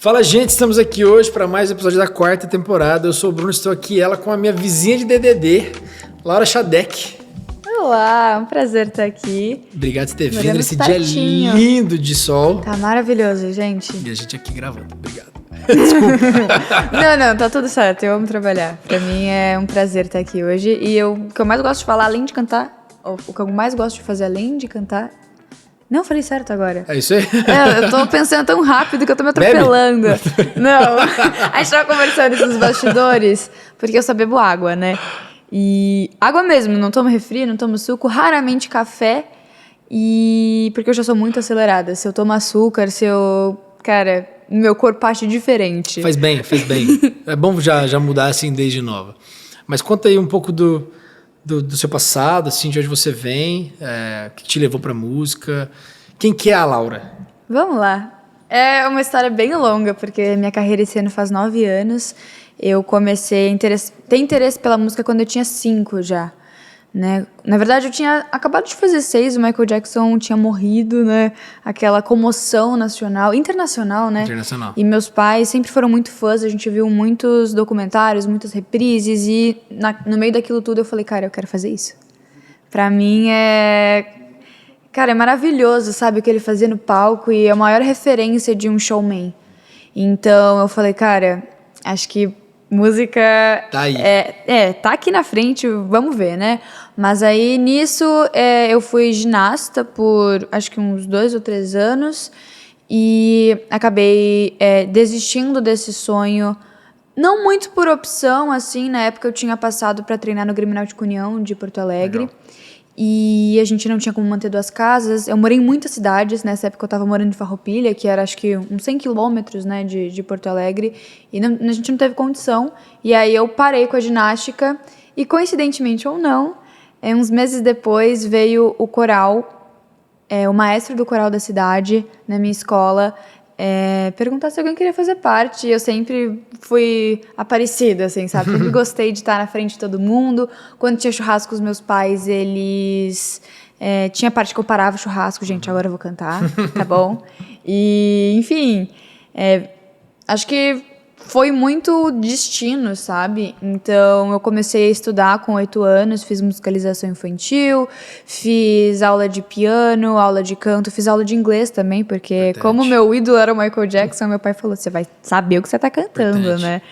Fala, gente, estamos aqui hoje para mais um episódio da 4ª temporada. Eu sou o Bruno, estou aqui ela com a minha vizinha de DDD, Laura Schadek. Olá, um prazer estar aqui. Obrigado por ter vindo nesse dia lindo de sol. Tá maravilhoso, gente. E a gente aqui gravando, obrigado. Desculpa. Não, tá tudo certo, eu amo trabalhar. Pra mim é um prazer estar aqui hoje. E o que eu mais gosto de falar, além de cantar, o que eu mais gosto de fazer além de cantar... Não, falei certo agora. É isso aí? Eu tô pensando tão rápido que eu tô me atropelando. Bebe? Não, a gente tava conversando isso nos bastidores, porque eu só bebo água, né? E água mesmo, não tomo refri, não tomo suco, raramente café, e porque eu já sou muito acelerada. Se eu tomo açúcar, Cara, meu corpo acha diferente. Faz bem. É bom já mudar assim desde nova. Mas conta aí um pouco do seu passado, assim, de onde você vem, o que te levou pra música. Quem que é a Laura? Vamos lá. É uma história bem longa, porque minha carreira esse ano faz 9 anos. Eu comecei a ter interesse pela música quando eu tinha 5 já, né? Na verdade, eu tinha acabado de fazer 6, o Michael Jackson tinha morrido, né? Aquela comoção internacional, né? Internacional. E meus pais sempre foram muito fãs, a gente viu muitos documentários, muitas reprises, e no meio daquilo tudo eu falei, cara, eu quero fazer isso. Pra mim Cara, é maravilhoso, sabe, o que ele fazia no palco, e é a maior referência de um showman. Então eu falei, cara, acho que música tá aí. Tá aqui na frente, vamos ver, né? Mas aí nisso eu fui ginasta por acho que uns 2 ou 3 anos e acabei desistindo desse sonho, não muito por opção, assim. Na época eu tinha passado para treinar no Grêmio Náutico União de Porto Alegre. Legal. E a gente não tinha como manter 2 casas. Eu morei em muitas cidades. Nessa época eu estava morando em Farroupilha, que era acho que uns 100 quilômetros, né, de Porto Alegre. E a gente não teve condição. E aí eu parei com a ginástica. E coincidentemente ou não, uns meses depois veio o coral, o maestro do coral da cidade, na minha escola, perguntar se alguém queria fazer parte. Eu sempre fui aparecida, assim, sabe? Sempre gostei de estar na frente de todo mundo. Quando tinha churrasco com os meus pais, eles... tinha parte que eu parava o churrasco. Gente, agora eu vou cantar, tá bom? E, enfim, acho que foi muito destino, sabe? Então, eu comecei a estudar com 8 anos, fiz musicalização infantil, fiz aula de piano, aula de canto, fiz aula de inglês também, porque Importante. Como meu ídolo era o Michael Jackson, meu pai falou, você vai saber o que você tá cantando, Importante. Né?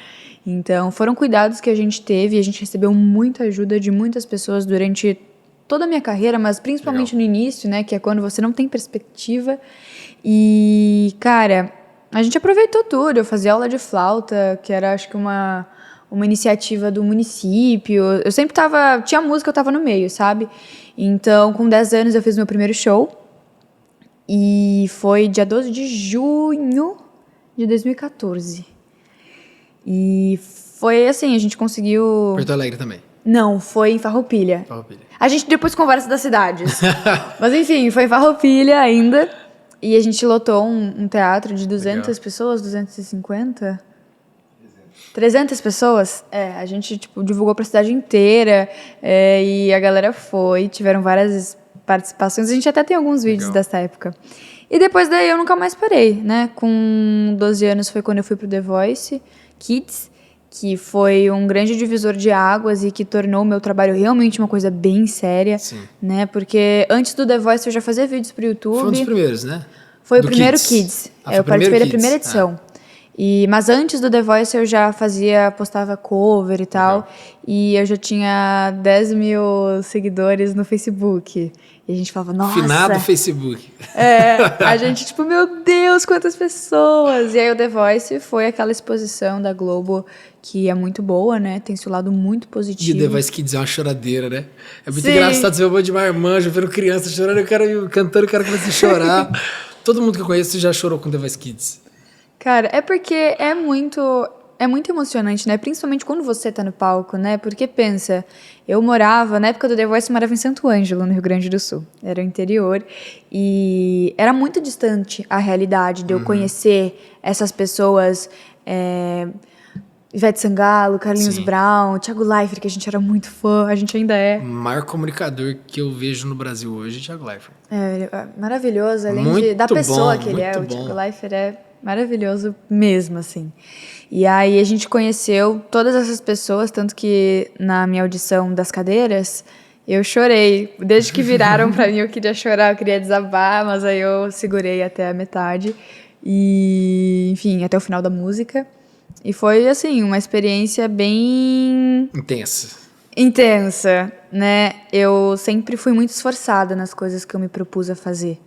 Então, foram cuidados que a gente teve, e a gente recebeu muita ajuda de muitas pessoas durante toda a minha carreira, mas principalmente Legal. No início, né? Que é quando você não tem perspectiva. E, cara... A gente aproveitou tudo, eu fazia aula de flauta, que era acho que uma iniciativa do município. Eu sempre tinha música, eu tava no meio, sabe? Então, com 10 anos eu fiz meu primeiro show. E foi dia 12 de junho de 2014. E foi assim, a gente conseguiu... Porto Alegre também? Não, foi em Farroupilha. A gente depois conversa das cidades. Mas enfim, foi em Farroupilha ainda. E a gente lotou um teatro de 200 Legal. Pessoas, 250? 300 pessoas? A gente divulgou pra cidade inteira, e a galera foi, tiveram várias participações. A gente até tem alguns vídeos Legal. Dessa época. E depois daí eu nunca mais parei, né? Com 12 anos foi quando eu fui pro The Voice Kids, que foi um grande divisor de águas e que tornou o meu trabalho realmente uma coisa bem séria, Sim. Né? Porque antes do The Voice eu já fazia vídeos pro YouTube. Foi um dos primeiros, né? Foi o primeiro Kids. Eu participei da primeira edição. Mas antes do The Voice eu já postava cover e tal. Legal. E eu já tinha 10 mil seguidores no Facebook. E a gente falava, nossa... Finado Facebook. A gente, meu Deus, quantas pessoas! E aí o The Voice foi aquela exposição da Globo que é muito boa, né? Tem seu lado muito positivo. E o The Voice Kids é uma choradeira, né? É muito engraçado ver um monte de marmanjo, vendo criança chorando, eu quero cantando, o cara começa a chorar. Todo mundo que eu conheço já chorou com The Voice Kids. Cara, é porque é muito emocionante, né? Principalmente quando você tá no palco, né? Porque pensa, na época do The Voice, eu morava em Santo Ângelo, no Rio Grande do Sul. Era o interior. E era muito distante a realidade de eu conhecer essas pessoas... Ivete Sangalo, Carlinhos Sim. Brown, Thiago Leifert, que a gente era muito fã, a gente ainda é. O maior comunicador que eu vejo no Brasil hoje é Thiago Leifert. Maravilhoso, além da pessoa que ele é. O Thiago Leifert maravilhoso mesmo, assim. E aí a gente conheceu todas essas pessoas, tanto que na minha audição das cadeiras, eu chorei. Desde que viraram pra mim, eu queria chorar, eu queria desabar, mas aí eu segurei até a metade. E, enfim, até o final da música. E foi, assim, uma experiência bem intensa, né? Eu sempre fui muito esforçada nas coisas que eu me propus a fazer.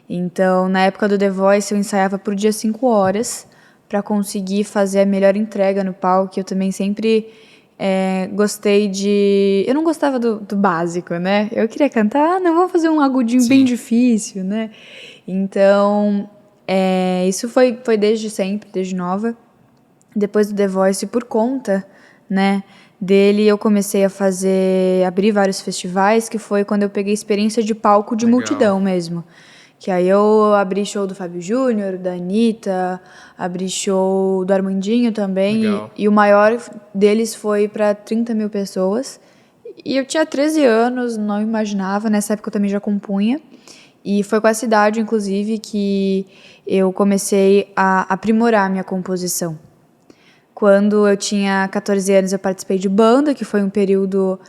Então, na época do The Voice, eu ensaiava por dia 5 horas para conseguir fazer a melhor entrega no palco. Eu também sempre gostei de... Eu não gostava do básico, né? Eu queria cantar, não, vamos fazer um agudinho bem difícil, né? Então, isso foi desde sempre, desde nova. Depois do The Voice, por conta, né, dele, eu comecei a abrir vários festivais, que foi quando eu peguei experiência de palco de multidão mesmo. Que aí eu abri show do Fábio Júnior, da Anitta, abri show do Armandinho também. E o maior deles foi para 30 mil pessoas. E eu tinha 13 anos, não imaginava, nessa época eu também já compunha. E foi com essa idade, inclusive, que eu comecei a aprimorar a minha composição. Quando eu tinha 14 anos, eu participei de banda, que foi um período...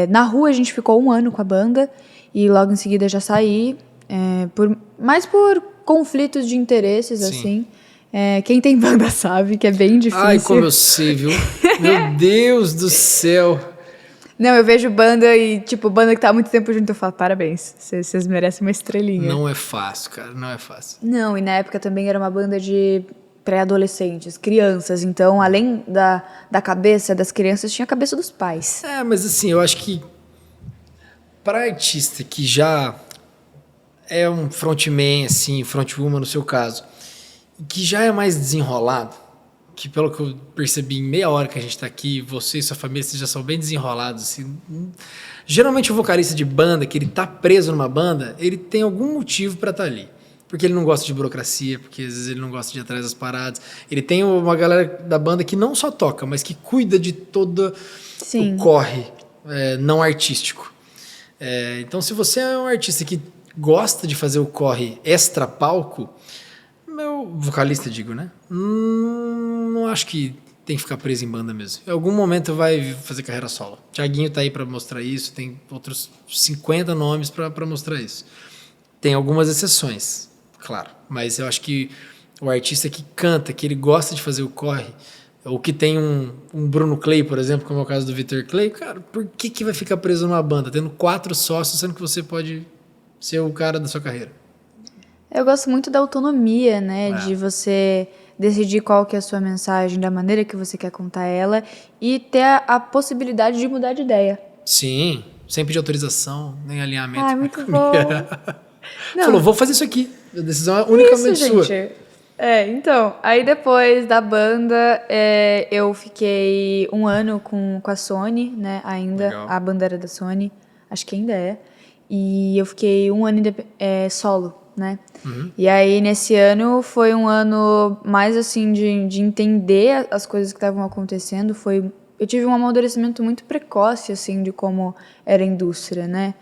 na rua, a gente ficou 1 ano com a banda. E logo em seguida já saí. Mais por conflitos de interesses, assim. Quem tem banda sabe que é bem difícil. Ai, como eu sei, viu? Meu Deus do céu. Não, eu vejo banda e, tipo, banda que tá há muito tempo junto, eu falo, parabéns, vocês merecem uma estrelinha. Não é fácil, cara, não é fácil. Não, e na época também era uma banda de pré-adolescentes, crianças, então, além da cabeça das crianças, tinha a cabeça dos pais. Mas assim, eu acho que para artista que já é um frontman, assim, frontwoman no seu caso, que já é mais desenrolado, que pelo que eu percebi em meia hora que a gente tá aqui, você e sua família, vocês já são bem desenrolados, assim. Geralmente o vocalista de banda, que ele tá preso numa banda, ele tem algum motivo para estar ali. Porque ele não gosta de burocracia, porque às vezes ele não gosta de ir atrás das paradas. Ele tem uma galera da banda que não só toca, mas que cuida de todo o corre não artístico. Então, se você é um artista que gosta de fazer o corre extra-palco, meu vocalista, digo, né? Não acho que tem que ficar preso em banda mesmo. Em algum momento vai fazer carreira solo. Thiaguinho tá aí para mostrar isso, tem outros 50 nomes para mostrar isso. Tem algumas exceções, claro, mas eu acho que o artista que canta, que ele gosta de fazer o corre, ou que tem um Bruno Clay, por exemplo, como é o caso do Victor Clay, cara, por que vai ficar preso numa banda, tendo 4 sócios, sendo que você pode ser o cara da sua carreira? Eu gosto muito da autonomia, né, de você decidir qual que é a sua mensagem, da maneira que você quer contar ela, e ter a possibilidade de mudar de ideia. Sim, sem pedir autorização, nem alinhamento. Ah, muito bom. Falou, vou fazer isso aqui. A decisão é unicamente sua. Gente. Então, aí depois da banda, eu fiquei 1 ano com a Sony, né, ainda. Legal. A banda era da Sony, acho que ainda é. E eu fiquei 1 ano solo, né. Uhum. E aí, nesse ano, foi um ano mais, assim, de entender as coisas que estavam acontecendo. Eu tive um amadurecimento muito precoce, assim, de como era a indústria, né.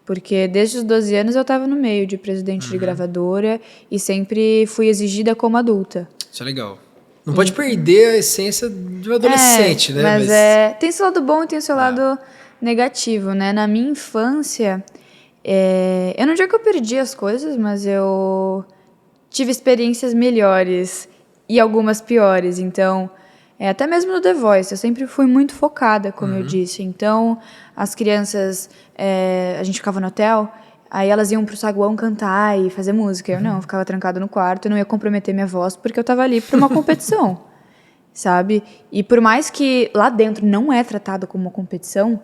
Porque desde os 12 anos eu estava no meio de presidente de gravadora e sempre fui exigida como adulta. Isso é legal. Não pode perder a essência de um adolescente, né? Mas tem seu lado bom e tem seu lado negativo, né? Na minha infância, eu não digo que eu perdi as coisas, mas eu tive experiências melhores e algumas piores. Então, até mesmo no The Voice, eu sempre fui muito focada, como eu disse. Então, as crianças, a gente ficava no hotel, aí elas iam pro saguão cantar e fazer música. Eu não, eu ficava trancada no quarto, eu não ia comprometer minha voz, porque eu tava ali pra uma competição, sabe? E por mais que lá dentro não é tratado como uma competição,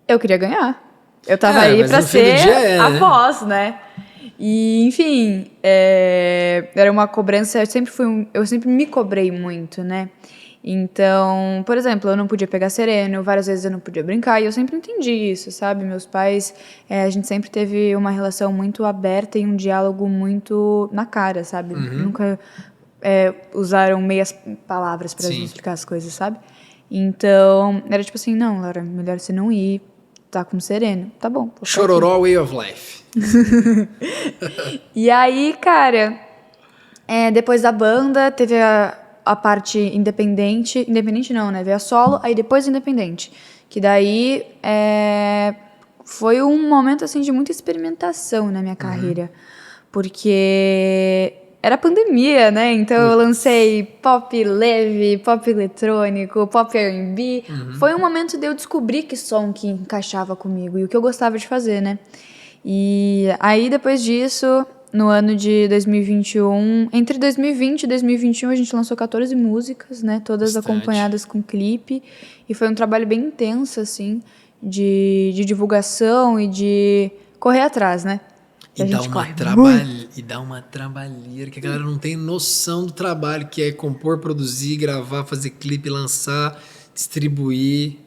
eu queria ganhar. Eu tava aí pra ser a voz, né? E, enfim, era uma cobrança, eu sempre me cobrei muito, né? Então, por exemplo, eu não podia pegar sereno, várias vezes eu não podia brincar, e eu sempre entendi isso, sabe? Meus pais, a gente sempre teve uma relação muito aberta e um diálogo muito na cara, sabe? Nunca usaram meias palavras pra gente explicar as coisas, sabe? Então, era tipo assim, não, Laura, melhor você não ir, tá com sereno. Tá bom. Chororó way of life. E aí, cara, Depois da banda, teve a parte independente. Independente não, né? Veio a solo, aí depois independente. Que daí foi um momento, assim, de muita experimentação na minha carreira. Porque era pandemia, né? Então eu lancei pop leve, pop eletrônico, pop R&B. Foi um momento de eu descobrir que som que encaixava comigo e o que eu gostava de fazer, né? E aí, depois disso, no ano de 2021, entre 2020 e 2021, a gente lançou 14 músicas, né? Todas Bastante. acompanhadas com clipe. E foi um trabalho bem intenso, assim, de divulgação e de correr atrás, né? E dá uma trabalheira que a galera não tem noção do trabalho que é compor, produzir, gravar, fazer clipe, lançar, distribuir.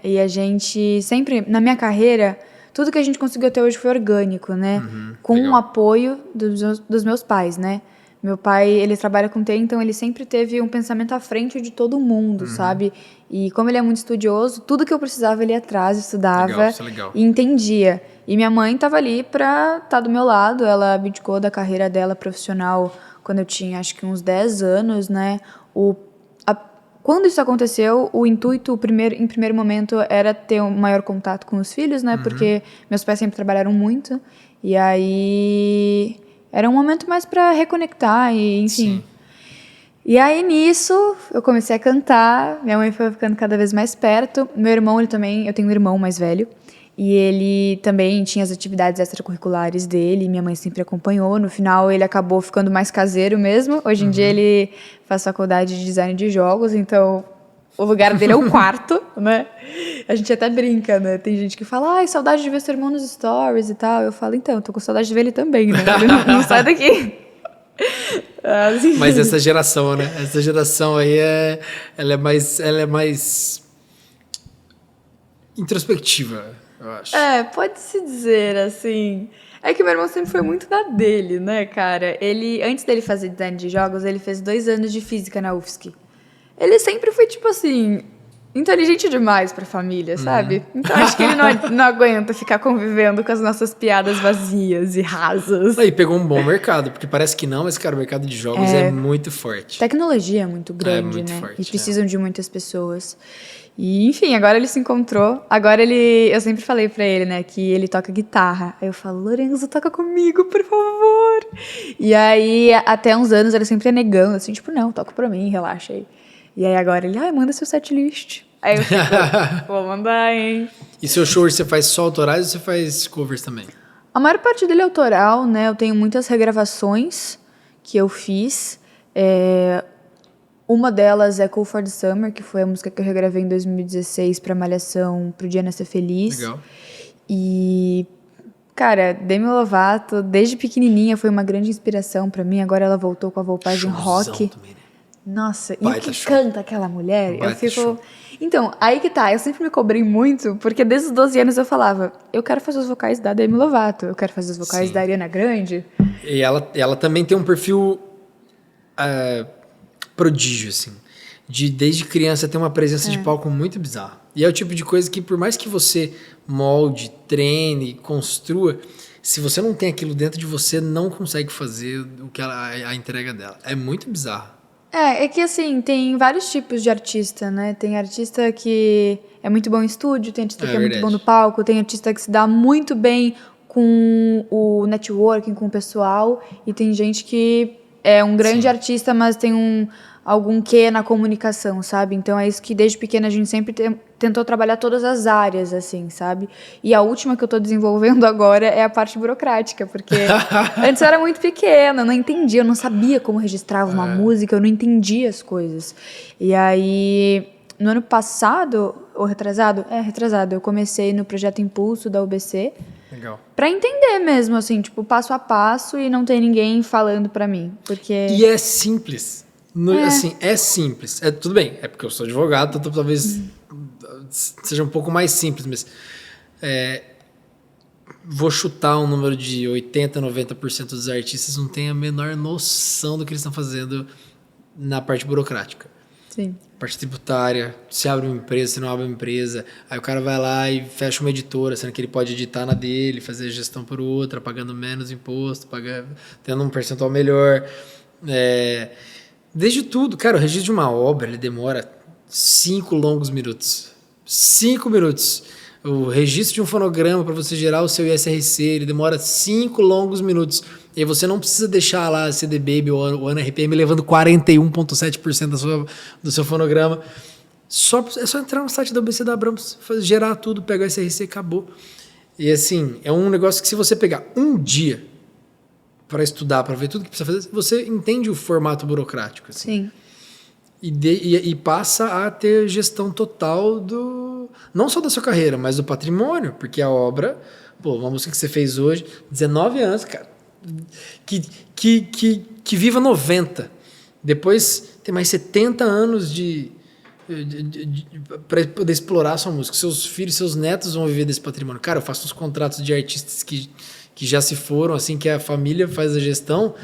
E a gente sempre, na minha carreira, tudo que a gente conseguiu até hoje foi orgânico, né? Com legal. o apoio dos meus pais, né? Meu pai, ele trabalha com TI, então ele sempre teve um pensamento à frente de todo mundo, sabe? E como ele é muito estudioso, tudo que eu precisava ele ia atrás, estudava Legal, isso é legal. e entendia. E minha mãe estava ali para estar do meu lado, ela abdicou da carreira dela profissional quando eu tinha acho que uns 10 anos, né? Quando isso aconteceu, o intuito, em primeiro momento, era ter um maior contato com os filhos, né? Porque meus pais sempre trabalharam muito. E aí era um momento mais para reconectar e, enfim. Sim. E aí nisso eu comecei a cantar. Minha mãe foi ficando cada vez mais perto. Meu irmão, eu tenho um irmão mais velho. E ele também tinha as atividades extracurriculares dele, minha mãe sempre acompanhou. No final, ele acabou ficando mais caseiro mesmo. Hoje em dia, ele faz faculdade de design de jogos, então o lugar dele é o quarto, né? A gente até brinca, né? Tem gente que fala, ai, saudade de ver seu irmão nos stories e tal. Eu falo, então, tô com saudade de ver ele também, né? Ele não sai daqui. Assim. Mas essa geração, né? Essa geração aí ela é mais introspectiva, eu acho. Pode-se dizer, assim. É que meu irmão sempre foi muito na dele, né, cara? Antes dele fazer design de jogos, ele fez 2 anos de física na UFSC. Ele sempre foi, tipo assim, inteligente demais pra família, sabe? Então acho que ele não aguenta ficar convivendo com as nossas piadas vazias e rasas. Aí pegou um bom mercado, porque parece que não, mas, cara, o mercado de jogos é muito forte. Tecnologia é muito grande, muito né? forte, E precisam de muitas pessoas. E, enfim, agora ele se encontrou. Eu sempre falei pra ele, né, que ele toca guitarra. Aí eu falo, Lorenzo, toca comigo, por favor. E aí, até uns anos, ele sempre ia negando, assim, tipo, não, toca pra mim, relaxa aí. E aí agora ele, manda seu setlist. Aí eu fico, vou mandar, hein? E seu show você faz só autorais ou você faz covers também? A maior parte dele é autoral, né? Eu tenho muitas regravações que eu fiz. Uma delas é Cool for the Summer, que foi a música que eu regravei em 2016 pra Malhação, pro Dia Nascer Feliz. Legal. E, cara, Demi Lovato, desde pequenininha, foi uma grande inspiração pra mim. Agora ela voltou com a roupagem rock. Também, né? Nossa, Baita e o que show. canta aquela mulher? Baita Eu fico... show. Então, aí que tá, eu sempre me cobrei muito, porque desde os 12 anos eu falava, eu quero fazer os vocais da Demi Lovato, eu quero fazer os vocais Sim. da Ariana Grande. E ela também tem um perfil prodígio, assim. Desde criança ter uma presença de palco muito bizarra. E é o tipo de coisa que, por mais que você molde, treine, construa, se você não tem aquilo dentro de você, não consegue fazer o que a entrega dela. É muito bizarro. É que assim, tem vários tipos de artista, né? Tem artista que é muito bom em estúdio, tem artista que é muito verdade. bom no palco, tem artista que se dá muito bem com o networking, com o pessoal, e tem gente que é um grande artista, mas tem algum quê na comunicação, sabe? Então é isso que desde pequena a gente sempre tentou trabalhar todas as áreas, assim, sabe? E a última que eu tô desenvolvendo agora é a parte burocrática, porque antes eu era muito pequena, eu não entendia, eu não sabia como registrava uma música, eu não entendia as coisas. E aí, no ano passado, ou retrasado? Retrasado, eu comecei no projeto Impulso da UBC, Legal. pra entender mesmo, assim, tipo, passo a passo e não ter ninguém falando pra mim, porque... E é simples. Assim, é simples. Tudo bem, é porque eu sou advogado, então talvez seja um pouco mais simples, mas vou chutar um número de 80%, 90% dos artistas não têm a menor noção do que eles estão fazendo na parte burocrática. Sim. Parte tributária, se abre uma empresa, se não abre uma empresa, aí o cara vai lá e fecha uma editora, sendo que ele pode editar na dele, fazer gestão por outra, pagando menos imposto, tendo um percentual melhor. Desde tudo, cara, o registro de uma obra, ele demora 5 longos minutos. 5 minutos. O registro de um fonograma para você gerar o seu ISRC, ele demora 5 longos minutos. E aí você não precisa deixar lá a CD Baby ou o ANA-RPM levando 41,7% do seu fonograma. É só entrar no site da ABC da Abrams, gerar tudo, pegar o ISRC e acabou. E assim, é um negócio que se você pegar um dia para estudar, para ver tudo que precisa fazer, você entende o formato burocrático. Assim. Sim. E passa a ter gestão total não só da sua carreira, mas do patrimônio, porque a obra, uma música que você fez hoje, 19 anos, cara, que viva 90, depois tem mais 70 anos para poder explorar a sua música, seus filhos, seus netos vão viver desse patrimônio. Cara, eu faço uns contratos de artistas que já se foram, assim, que a família faz a gestão,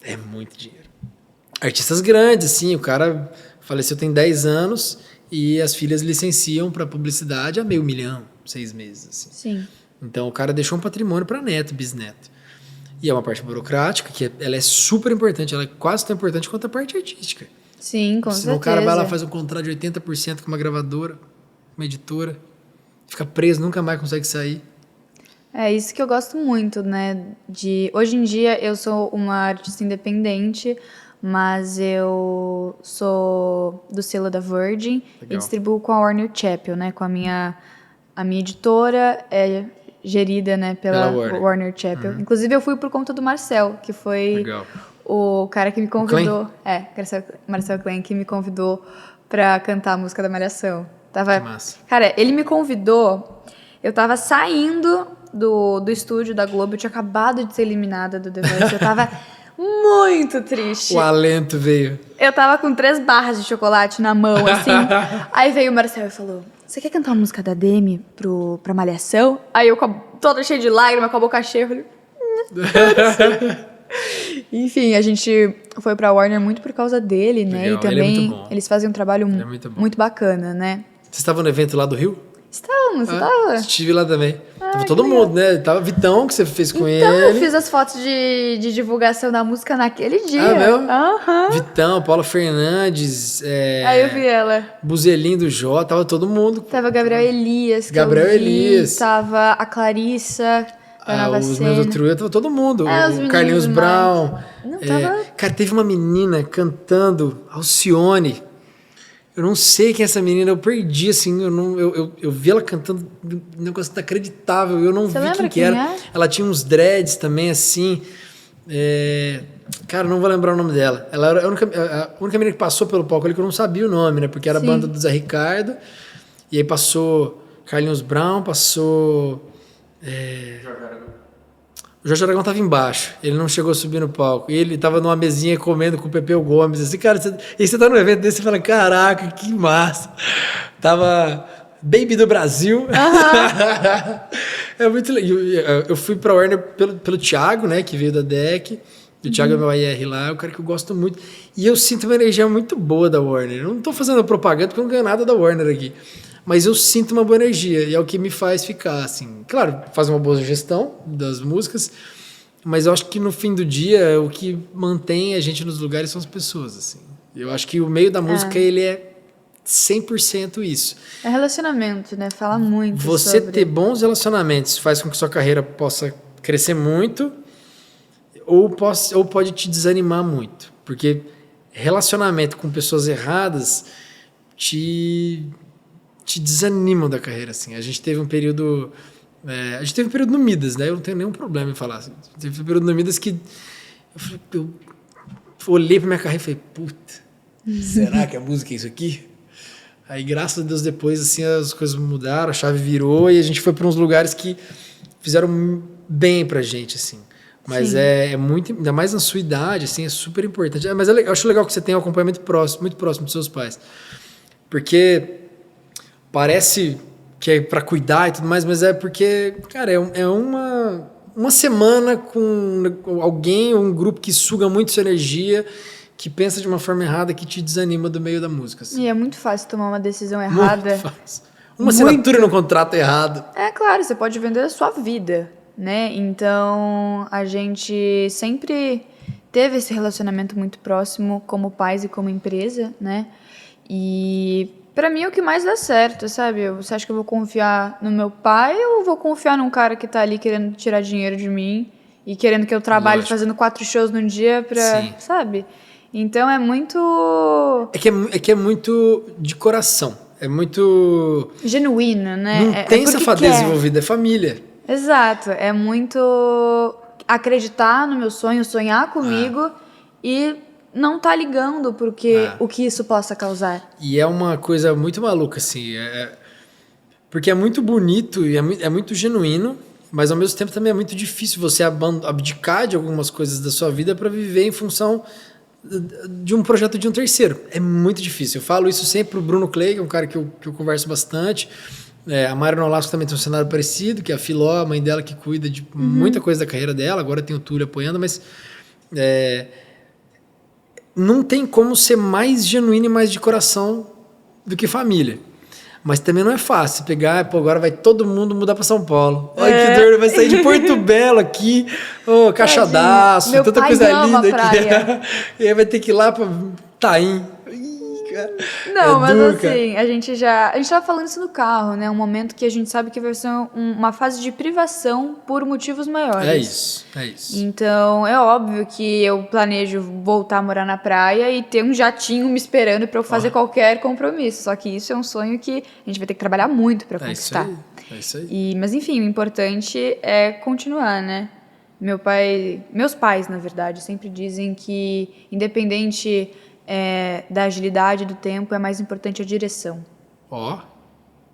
é muito dinheiro. Artistas grandes, assim, o cara faleceu tem 10 anos e as filhas licenciam para publicidade a 500.000, 6 meses. Assim. Sim. Então o cara deixou um patrimônio para neto, bisneto. E é uma parte burocrática que ela é super importante, ela é quase tão importante quanto a parte artística. Sim, com Senão certeza. o cara vai lá, faz um contrato de 80% com uma gravadora, uma editora, fica preso, nunca mais consegue sair. É isso que eu gosto muito, né? Hoje em dia eu sou uma artista independente, mas eu sou do selo da Virgin. Legal. E distribuo com a Warner Chappell, né? Com a minha editora é gerida, né, pela Warner Chappell. Uhum. Inclusive eu fui por conta do Marcel, que foi Legal. O cara que me convidou. Marcel Klein, que me convidou pra cantar a música da Malhação. Que massa. Cara, ele me convidou, eu tava saindo do estúdio da Globo, eu tinha acabado de ser eliminada do The Voice, eu tava muito triste. O alento veio. Eu tava com 3 barras de chocolate na mão, assim. Aí veio o Marcel e falou, você quer cantar uma música da Demi pra Malhação? Aí eu, toda cheia de lágrimas, com a boca cheia, eu falei... Enfim, a gente foi pra Warner muito por causa dele, né? Legal, e também ele é muito bom. Eles fazem um trabalho muito bacana, né? Você estava no evento lá do Rio? Estávamos, você tava? Estive lá também. Tava todo mundo, né? Tava Vitão, que você fez com ele. Então, eu fiz as fotos de divulgação da música naquele dia. Ah, meu? Aham. Vitão, Paula Fernandes. Aí eu vi ela. Buzelinho do Jó, tava todo mundo. Tava Gabriel Elias. Elias. Tava a Clarissa. Os meus outros, tava todo mundo. O Carlinhos Brown. Não, tava... Cara, teve uma menina cantando, Alcione. Eu não sei quem é essa menina, eu perdi, assim, eu vi ela cantando um negócio inacreditável, eu não vi quem era. É? Ela tinha uns dreads também, assim. Cara, não vou lembrar o nome dela. Ela era a única menina que passou pelo palco ali que eu não sabia o nome, né? Porque era a banda do Zé Ricardo. E aí passou Carlinhos Brown, passou... O Jorge Aragão tava embaixo, ele não chegou a subir no palco. E ele tava numa mesinha comendo com o Pepeu Gomes. Assim, cara, você tá num evento desse e fala, caraca, que massa. Tava Baby do Brasil. É muito legal. Eu fui pra Warner pelo Thiago, né, que veio da DEC. O Thiago é meu AR lá, é um cara que eu gosto muito. E eu sinto uma energia muito boa da Warner. Eu não tô fazendo propaganda porque eu não ganho nada da Warner aqui. Mas eu sinto uma boa energia e é o que me faz ficar, assim... Claro, faz uma boa gestão das músicas, mas eu acho que no fim do dia o que mantém a gente nos lugares são as pessoas, assim. Eu acho que o meio da música, ele é 100% isso. É relacionamento, né? Fala muito Você ter bons relacionamentos faz com que sua carreira possa crescer muito ou pode te desanimar muito. Porque relacionamento com pessoas erradas te desanimam da carreira, assim. A gente teve um período... a gente teve um período no Midas, né? Eu não tenho nenhum problema em falar. Assim. Teve um período no Midas que... Eu olhei pra minha carreira e falei, puta, será que a música é isso aqui? Aí, graças a Deus, depois, assim, as coisas mudaram, a chave virou e a gente foi para uns lugares que fizeram bem pra gente, assim. Mas é muito... Ainda mais na sua idade, assim, é super importante. Mas eu acho legal que você tenha um acompanhamento muito próximo dos seus pais. Porque... Parece que é para cuidar e tudo mais, mas é porque, cara, é uma semana com alguém ou um grupo que suga muito sua energia, que pensa de uma forma errada que te desanima do meio da música. Assim. E é muito fácil tomar uma decisão errada. Muito fácil. Uma assinatura no contrato errado. É claro, você pode vender a sua vida, né? Então, a gente sempre teve esse relacionamento muito próximo como pais e como empresa, né? E pra mim é o que mais dá certo, sabe? Você acha que eu vou confiar no meu pai ou vou confiar num cara que tá ali querendo tirar dinheiro de mim e querendo que eu trabalhe Lógico. fazendo 4 shows num dia pra, Sim. sabe? Então é muito É que é muito de coração. É muito... genuíno, né? Não tem porque safadeza quer. envolvida, é família. Exato, é muito acreditar no meu sonho, sonhar comigo e não tá ligando porque o que isso possa causar. E é uma coisa muito maluca, assim. Porque é muito bonito e é muito genuíno, mas ao mesmo tempo também é muito difícil você abdicar de algumas coisas da sua vida para viver em função de um projeto de um terceiro. É muito difícil. Eu falo isso sempre pro Bruno Clay, que é um cara que eu converso bastante. A Mari Nolasco também tem um cenário parecido, que é a Filó, a mãe dela que cuida de muita coisa da carreira dela. Agora tem o Túlio apoiando, mas não tem como ser mais genuíno e mais de coração do que família. Mas também não é fácil pegar, pô, agora vai todo mundo mudar para São Paulo. Ai, que dor, vai sair de Porto Belo aqui, Caixadaço, Meu tanta pai coisa ama linda praia. aqui. E aí vai ter que ir lá para Taim. Ih, cara. Não, mas duro, cara. assim, a gente tava falando isso no carro, né? Um momento que a gente sabe que vai ser uma fase de privação por motivos maiores. É isso. Então, é óbvio que eu planejo voltar a morar na praia e ter um jatinho me esperando pra eu fazer qualquer compromisso. Só que isso é um sonho que a gente vai ter que trabalhar muito pra conquistar. É isso aí. Mas enfim, o importante é continuar, né? Meus pais, na verdade, sempre dizem que independente da agilidade do tempo, é mais importante a direção.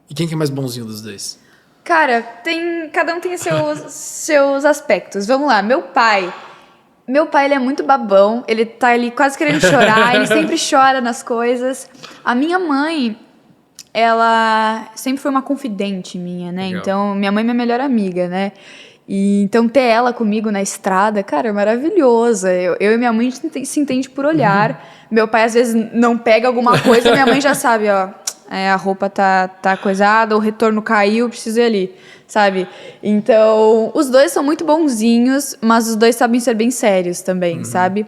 E quem que é mais bonzinho dos dois? Cara, cada um tem seus aspectos. Vamos lá, meu pai, ele é muito babão, ele tá ali quase querendo chorar, ele sempre chora nas coisas. A minha mãe, ela sempre foi uma confidente minha, né? Legal. Então, minha mãe é minha melhor amiga, né? E então ter ela comigo na estrada, cara, é maravilhosa. Eu e minha mãe se entende por olhar. Meu pai às vezes não pega alguma coisa, minha mãe já sabe, ó, a roupa tá coisada, o retorno caiu, preciso ir ali, sabe? Então, os dois são muito bonzinhos, mas os dois sabem ser bem sérios também, sabe?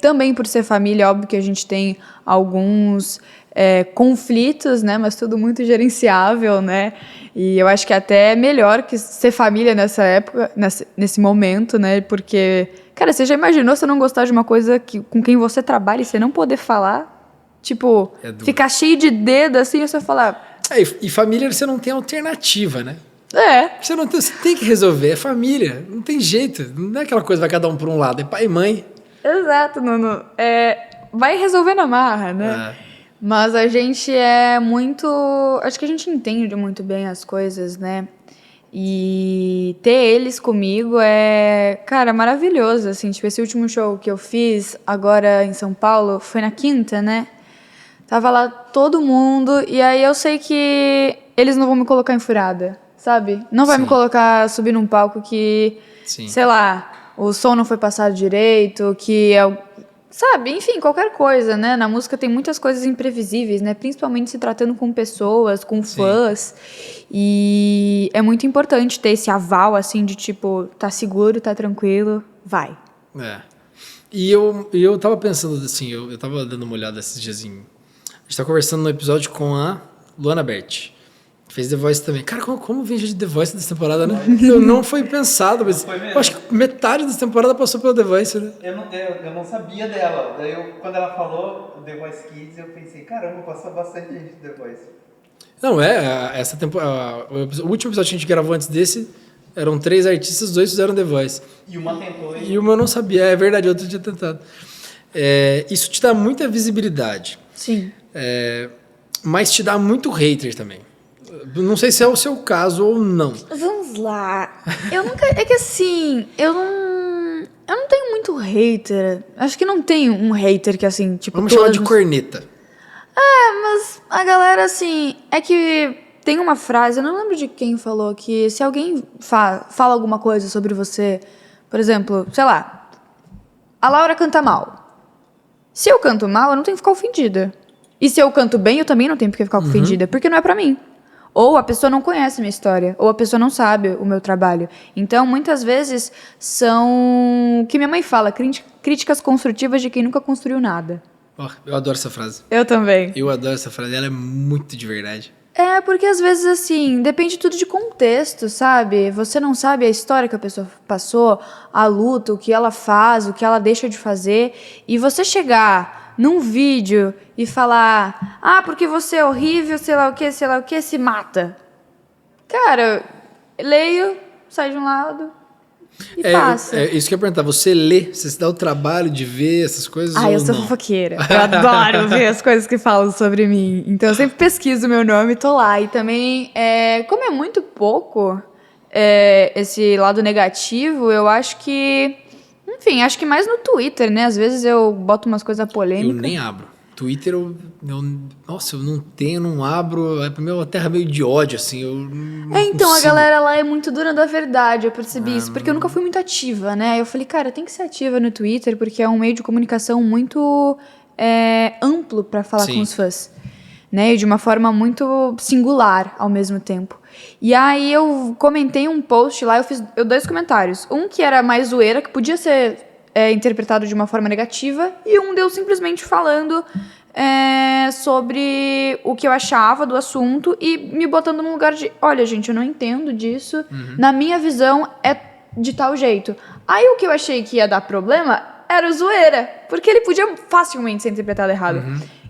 Também por ser família, óbvio que a gente tem alguns conflitos, né? Mas tudo muito gerenciável, né? E eu acho que até é melhor que ser família nessa época, nesse momento, né? Porque, cara, você já imaginou você não gostar de uma coisa com quem você trabalha e você não poder falar? Tipo, ficar cheio de dedo assim e você falar... E família você não tem alternativa, né? Você tem que resolver, é família, não tem jeito. Não é aquela coisa, vai cada um por um lado, é pai e mãe. Exato, Nuno. Vai resolver na marra, né? Mas a gente é muito... Acho que a gente entende muito bem as coisas, né? E ter eles comigo cara, maravilhoso, assim. Tipo, esse último show que eu fiz agora em São Paulo foi na quinta, né? Tava lá todo mundo e aí eu sei que eles não vão me colocar em furada, sabe? Não vai me colocar subir num palco que, sei lá, o som não foi passado direito, sabe? Enfim, qualquer coisa, né? Na música tem muitas coisas imprevisíveis, né? Principalmente se tratando com pessoas, com fãs. E é muito importante ter esse aval, assim, de tipo, tá seguro, tá tranquilo, vai. E eu tava pensando assim, eu tava dando uma olhada esses dias a gente tá conversando no episódio com a Luana Berti, que fez The Voice também. Cara, como vem gente de The Voice dessa temporada, né? Não foi pensado, mas eu acho que metade dessa temporada passou pelo The Voice, né? Eu não sabia dela. Daí, quando ela falou The Voice Kids, eu pensei, caramba, passou bastante gente do The Voice. Não, essa temporada... O último episódio que a gente gravou antes desse, eram 3 artistas, os 2 fizeram The Voice. E uma tentou. E uma eu não sabia, é verdade, outro tinha tentado. Isso te dá muita visibilidade. Sim. Mas te dá muito hater também. Não sei se é o seu caso ou não. Vamos lá. É que assim, eu não tenho muito hater. Acho que não tenho um hater que assim, tipo... Vamos chamar de corneta. Mas a galera, assim... É que tem uma frase, eu não lembro de quem falou, que se alguém fala alguma coisa sobre você... Por exemplo, sei lá... A Laura canta mal. Se eu canto mal, eu não tenho que ficar ofendida. E se eu canto bem, eu também não tenho que ficar ofendida, porque não é pra mim. Ou a pessoa não conhece a minha história, ou a pessoa não sabe o meu trabalho. Então, muitas vezes, são, o que minha mãe fala, críticas construtivas de quem nunca construiu nada. Ó, eu adoro essa frase. Eu também. Eu adoro essa frase, ela é muito de verdade. É, porque às vezes, assim, depende tudo de contexto, sabe? Você não sabe a história que a pessoa passou, a luta, o que ela faz, o que ela deixa de fazer. E você chegar num vídeo e falar, porque você é horrível, sei lá o que, se mata. Cara, leio, sai de um lado e passa. É isso que eu ia perguntar. Você lê, você se dá o trabalho de ver essas coisas ou Eu sou não? fofoqueira. Eu adoro ver as coisas que falam sobre mim. Então eu sempre pesquiso o meu nome e tô lá. E também, como é muito pouco esse lado negativo, eu acho que... Enfim, acho que mais no Twitter, né? Às vezes eu boto umas coisas polêmicas. Eu nem abro. Twitter, nossa, eu não tenho, não abro. Pra mim é uma terra meio de ódio, assim. Eu não Então, a consigo. galera lá é muito dura da verdade, eu percebi isso. Porque eu nunca fui muito ativa, né? Eu falei, cara, tem que ser ativa no Twitter, porque é um meio de comunicação muito amplo pra falar Sim. com os fãs. Né? E de uma forma muito singular ao mesmo tempo. E aí eu comentei um post lá, eu fiz 2 comentários. Um que era mais zoeira, que podia ser interpretado de uma forma negativa, e um deu simplesmente falando sobre o que eu achava do assunto e me botando num lugar de, olha, gente, eu não entendo disso, na minha visão é de tal jeito. Aí o que eu achei que ia dar problema era o zoeira, porque ele podia facilmente ser interpretado errado.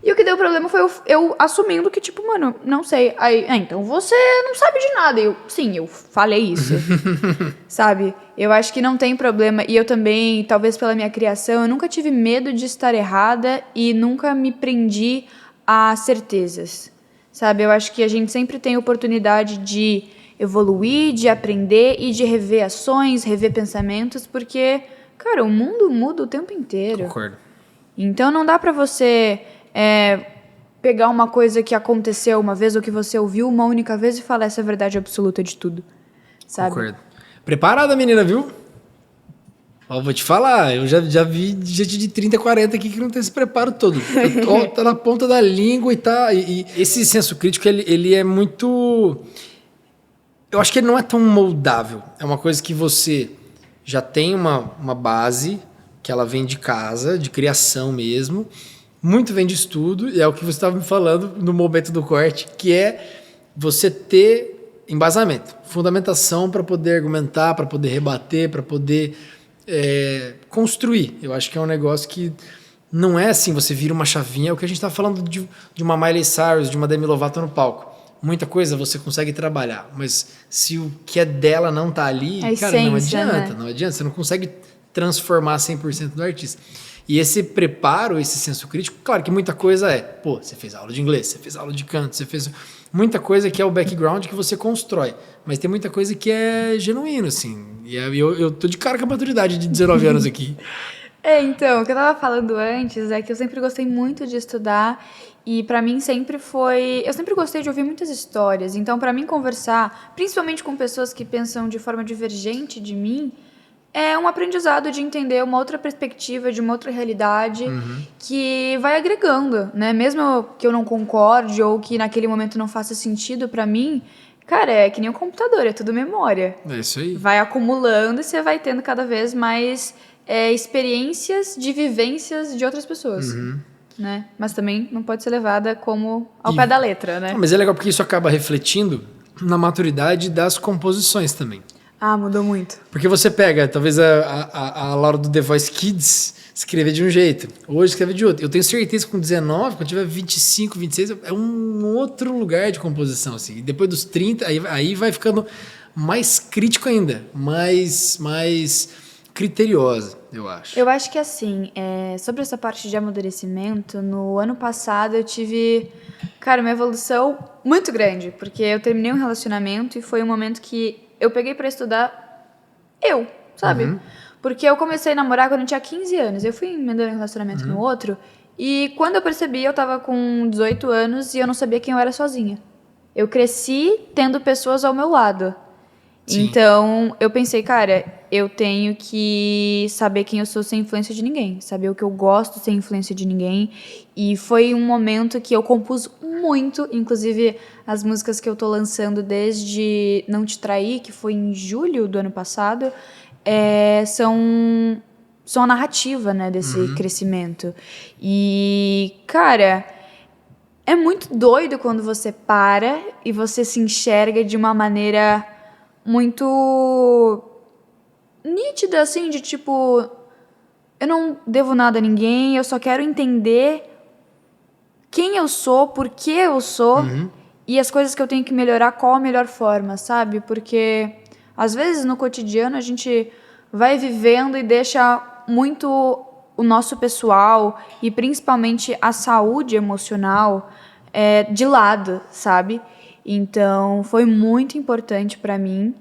E o que deu problema foi eu assumindo que, tipo, mano, não sei. Aí, então você não sabe de nada. Sim, eu falei isso. Sabe? Eu acho que não tem problema. E eu também, talvez pela minha criação, eu nunca tive medo de estar errada e nunca me prendi a certezas. Sabe? Eu acho que a gente sempre tem oportunidade de evoluir, de aprender e de rever ações, rever pensamentos, porque, cara, o mundo muda o tempo inteiro. Concordo. Então não dá pra você pegar uma coisa que aconteceu uma vez ou que você ouviu uma única vez e falar essa é a verdade absoluta de tudo, sabe? Concordo. Preparada, menina, viu? Ó, vou te falar, eu já vi gente de 30, 40 aqui que não tem esse preparo todo. Tá na ponta da língua e tá... E esse senso crítico, ele é muito... Eu acho que ele não é tão moldável. É uma coisa que você já tem uma base, que ela vem de casa, de criação mesmo... Muito vem de estudo, e é o que você estava me falando no momento do corte, que é você ter embasamento, fundamentação para poder argumentar, para poder rebater, para poder construir. Eu acho que é um negócio que não é assim, você vira uma chavinha, é o que a gente estava falando de uma Miley Cyrus, de uma Demi Lovato no palco. Muita coisa você consegue trabalhar, mas se o que é dela não tá ali, cara, não adianta, né? Não adianta, você não consegue transformar 100% do artista. E esse preparo, esse senso crítico, claro que muita coisa você fez aula de inglês, você fez aula de canto, você fez muita coisa que é o background que você constrói, mas tem muita coisa que é genuíno, assim, e eu tô de cara com a maturidade de 19 anos aqui. Então, o que eu tava falando antes é que eu sempre gostei muito de estudar e pra mim sempre foi... Eu sempre gostei de ouvir muitas histórias, então pra mim conversar, principalmente com pessoas que pensam de forma divergente de mim, é um aprendizado de entender uma outra perspectiva, de uma outra realidade, que vai agregando, né? Mesmo que eu não concorde ou que naquele momento não faça sentido pra mim, cara, é que nem um computador, é tudo memória. É isso aí. Vai acumulando e você vai tendo cada vez mais experiências de vivências de outras pessoas, né? Mas também não pode ser levada como ao pé da letra, né? Mas é legal porque isso acaba refletindo na maturidade das composições também. Mudou muito. Porque você pega, talvez a Laura do The Voice Kids escrever de um jeito, hoje escreve de outro. Eu tenho certeza que com 19, quando tiver 25, 26, é um outro lugar de composição, assim. E depois dos 30, aí vai ficando mais crítico ainda, mais criteriosa, eu acho. Eu acho que assim, sobre essa parte de amadurecimento, no ano passado eu tive, cara, uma evolução muito grande, porque eu terminei um relacionamento e foi um momento que eu peguei pra estudar sabe? Porque eu comecei a namorar quando eu tinha 15 anos. Eu fui emendando um relacionamento no outro. E quando eu percebi, eu tava com 18 anos e eu não sabia quem eu era sozinha. Eu cresci tendo pessoas ao meu lado. Sim. Então, eu pensei, cara, eu tenho que saber quem eu sou sem influência de ninguém. Saber o que eu gosto sem influência de ninguém. E foi um momento que eu compus muito. Inclusive, as músicas que eu tô lançando desde Não Te Trair, que foi em julho do ano passado, são a narrativa, né, desse crescimento. E, cara, é muito doido quando você para e você se enxerga de uma maneira muito nítida, assim, de tipo, eu não devo nada a ninguém, eu só quero entender quem eu sou, por que eu sou e as coisas que eu tenho que melhorar, qual a melhor forma, sabe? Porque às vezes no cotidiano a gente vai vivendo e deixa muito o nosso pessoal e principalmente a saúde emocional de lado, sabe? Então foi muito importante pra mim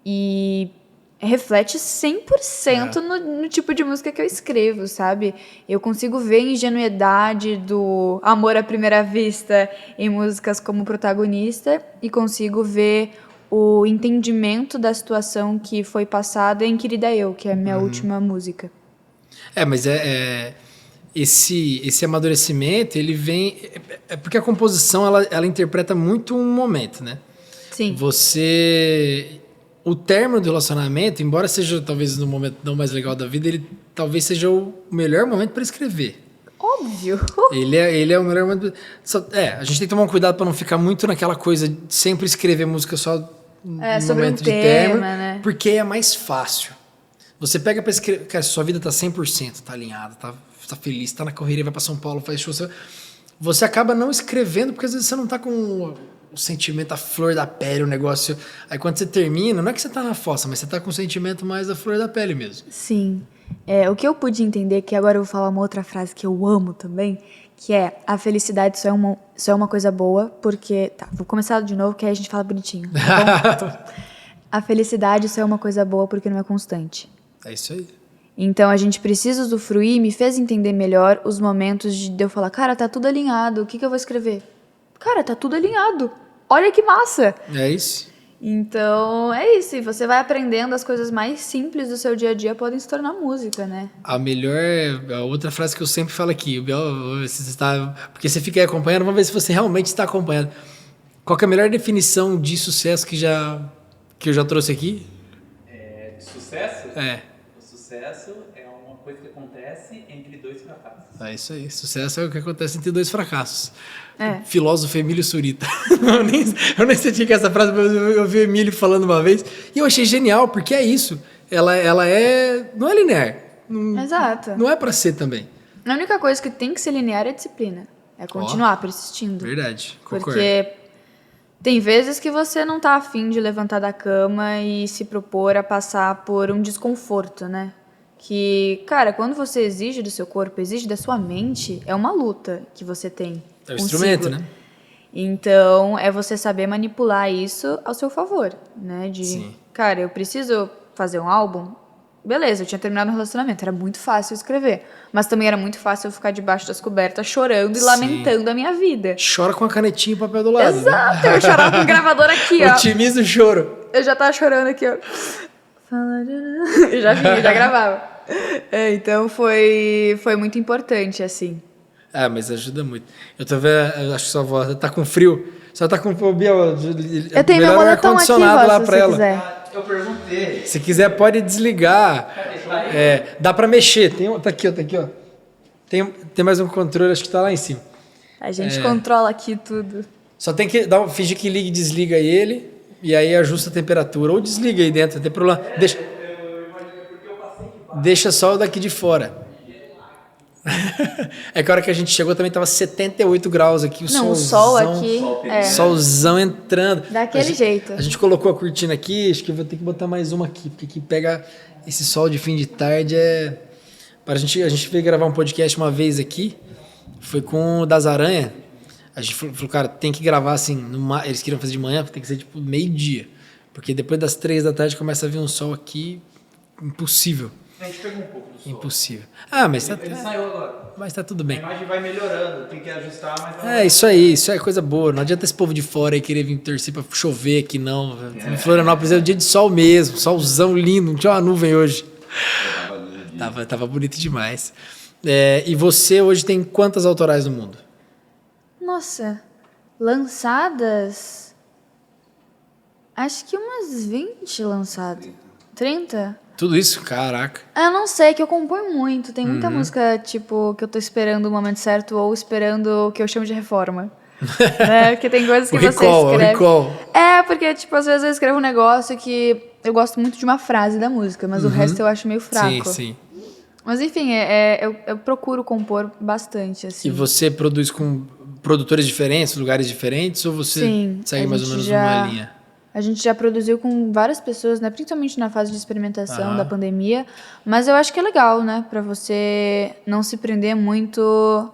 e reflete 100% no tipo de música que eu escrevo, sabe? Eu consigo ver a ingenuidade do amor à primeira vista em músicas como protagonista e consigo ver o entendimento da situação que foi passada em Querida Eu, que é a minha última música. Mas esse amadurecimento, ele vem... É porque a composição, ela interpreta muito um momento, né? Sim. O término do relacionamento, embora seja talvez no momento não mais legal da vida, ele talvez seja o melhor momento para escrever. Óbvio. Ele é o melhor momento. A gente tem que tomar um cuidado para não ficar muito naquela coisa de sempre escrever música só no sobre momento um de tema, término, né? porque é mais fácil. Você pega para escrever, cara, sua vida tá 100%, tá alinhada, tá feliz, tá na correria, vai para São Paulo, faz show, você acaba não escrevendo porque às vezes você não tá com o sentimento, a flor da pele, o negócio. Aí quando você termina, não é que você tá na fossa, mas você tá com o sentimento mais da flor da pele mesmo. Sim. O que eu pude entender, que agora eu vou falar uma outra frase que eu amo também, que é a felicidade só é uma coisa boa, porque... Tá, vou começar de novo, que aí a gente fala bonitinho, tá bom? A felicidade só é uma coisa boa porque não é constante. É isso aí. Então a gente precisa usufruir, me fez entender melhor os momentos de eu falar, cara, tá tudo alinhado, o que eu vou escrever? Cara, tá tudo alinhado. Olha que massa! É isso. Então, é isso. E você vai aprendendo as coisas mais simples do seu dia a dia podem se tornar música, né? A outra frase que eu sempre falo aqui, porque você fica aí acompanhando, vamos ver se você realmente está acompanhando. Qual que é a melhor definição de sucesso que eu já trouxe aqui? De sucesso? É. O sucesso é uma coisa que acontece entre dois fracassos. É isso aí. Sucesso é o que acontece entre dois fracassos. É. Filósofo Emílio Surita. eu nem sei que essa frase, mas eu vi o Emílio falando uma vez e eu achei genial, porque é isso. Ela não é linear. Exato. Não é pra ser também. A única coisa que tem que ser linear é a disciplina. É continuar persistindo. Verdade, concordo. Porque tem vezes que você não tá afim de levantar da cama e se propor a passar por um desconforto, né? Que, cara, quando você exige do seu corpo, exige da sua mente, é uma luta que você tem. É o instrumento, consigo. né? Então, é você saber manipular isso ao seu favor, né? Sim. Cara, eu preciso fazer um álbum? Beleza, eu tinha terminado um relacionamento, era muito fácil escrever. Mas também era muito fácil eu ficar debaixo das cobertas chorando e lamentando a minha vida. Chora com a canetinha e papel do lado. Exato, eu chorava com o gravador aqui, ó. Otimiza o choro. Eu já tava chorando aqui, ó. Eu já vinha, já gravava. Então foi muito importante, assim. Mas ajuda muito. Eu acho que sua avó tá com frio. Só tá com Biel. Eu tenho meu moletom aqui, lá se pra você ela. quiser. Eu perguntei. Se quiser, pode desligar. Dá pra mexer. Tá aqui, ó. Tem mais um controle, acho que tá lá em cima. A gente controla aqui tudo. Só tem que fingir que liga e desliga ele. E aí ajusta a temperatura. Ou desliga aí dentro, não tem problema. Deixa só o daqui de fora. É que a hora que a gente chegou também tava 78 graus aqui. O sol aqui. Solzão entrando. Daquele jeito. A gente colocou a cortina aqui, acho que eu vou ter que botar mais uma aqui, porque aqui pega esse sol de fim de tarde. A gente veio gravar um podcast uma vez aqui, foi com o Das Aranha. A gente falou, cara, tem que gravar assim, eles queriam fazer de manhã, tem que ser tipo meio-dia, porque depois das 3 da tarde começa a vir um sol aqui, impossível. A gente pegou um pouco do som. Impossível. Ah, mas Ele saiu agora. mas tá tudo A bem. imagem vai melhorando, tem que ajustar, mas... É, isso aí, isso é coisa boa. Não adianta esse povo de fora aí querer vir torcer pra chover aqui, não. Em Florianópolis é um dia de sol mesmo, solzão lindo, não tinha uma nuvem hoje. Tava bonito demais. E você hoje tem quantas autorais no mundo? Nossa, lançadas? Acho que umas 20 lançadas. 30? Tudo isso? Caraca. Eu não sei, que eu componho muito. Tem Uhum. muita música, tipo, que eu tô esperando o momento certo ou esperando o que eu chamo de reforma. Né? Porque tem coisas que O você recall, escreve. o recall. É, porque, tipo, às vezes eu escrevo um negócio que eu gosto muito de uma frase da música, mas o resto eu acho meio fraco. Sim, sim. Mas enfim, eu procuro compor bastante, assim. E você produz com produtores diferentes, lugares diferentes, ou você Sim, segue a mais ou gente menos já- uma linha? A gente já produziu com várias pessoas, né? Principalmente na fase de experimentação Aham. da pandemia. Mas eu acho que é legal, né? Pra você não se prender muito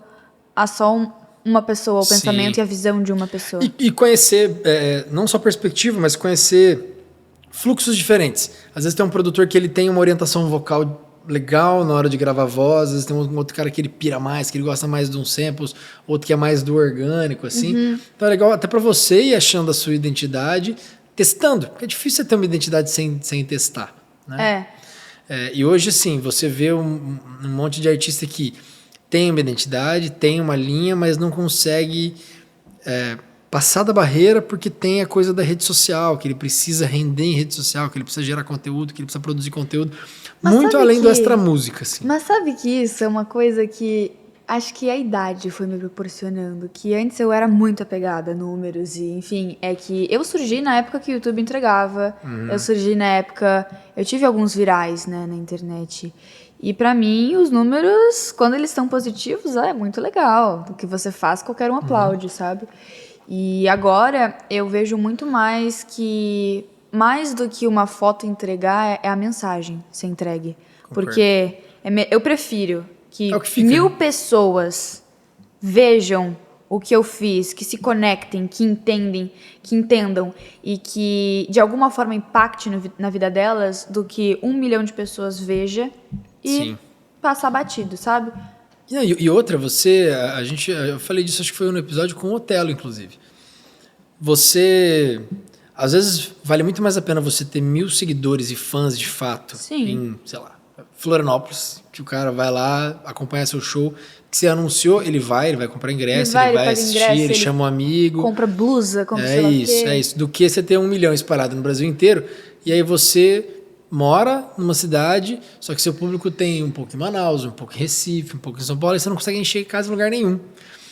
a só uma pessoa, o Sim. pensamento e a visão de uma pessoa. E conhecer, não só perspectiva, mas conhecer fluxos diferentes. Às vezes tem um produtor que ele tem uma orientação vocal legal na hora de gravar voz, às vezes tem um outro cara que ele pira mais, que ele gosta mais de uns samples, outro que é mais do orgânico, assim. Então é legal até pra você ir achando a sua identidade, testando, porque é difícil você ter uma identidade sem testar, né? E hoje, sim, você vê um monte de artista que tem uma identidade, tem uma linha, mas não consegue passar da barreira porque tem a coisa da rede social, que ele precisa render em rede social, que ele precisa gerar conteúdo, que ele precisa produzir conteúdo. Mas muito sabe além do que- extra música, assim. Mas sabe que isso é uma coisa que acho que a idade foi me proporcionando. Que antes eu era muito apegada a números e, enfim, é que eu surgi na época que o YouTube entregava. Eu surgi na época... Eu tive alguns virais, né, na internet. E pra mim, os números, quando eles estão positivos, é muito legal. O que você faz, qualquer um aplaude, sabe? E agora eu vejo muito mais que... Mais do que uma foto entregar, é a mensagem ser entregue. Concordo. Porque eu prefiro que É o que fica, 1000 né? pessoas vejam o que eu fiz, que se conectem, que entendam e que de alguma forma impacte na vida delas, do que 1 milhão de pessoas veja e Sim. passar batido, sabe? E outra, eu falei disso, acho que foi no episódio com o Otelo, inclusive. Às vezes, vale muito mais a pena você ter 1000 seguidores e fãs de fato Sim. em, sei lá, Florianópolis, que o cara vai lá, acompanha seu show, que você anunciou, ele vai comprar ingresso, ele vai paga assistir, ingresso, ele chama um amigo. Compra blusa, compra sei lá o quê. É isso. Do que você ter 1 milhão espalhado no Brasil inteiro, e aí você mora numa cidade, só que seu público tem um pouco em Manaus, um pouco em Recife, um pouco em São Paulo, e você não consegue encher casa em lugar nenhum.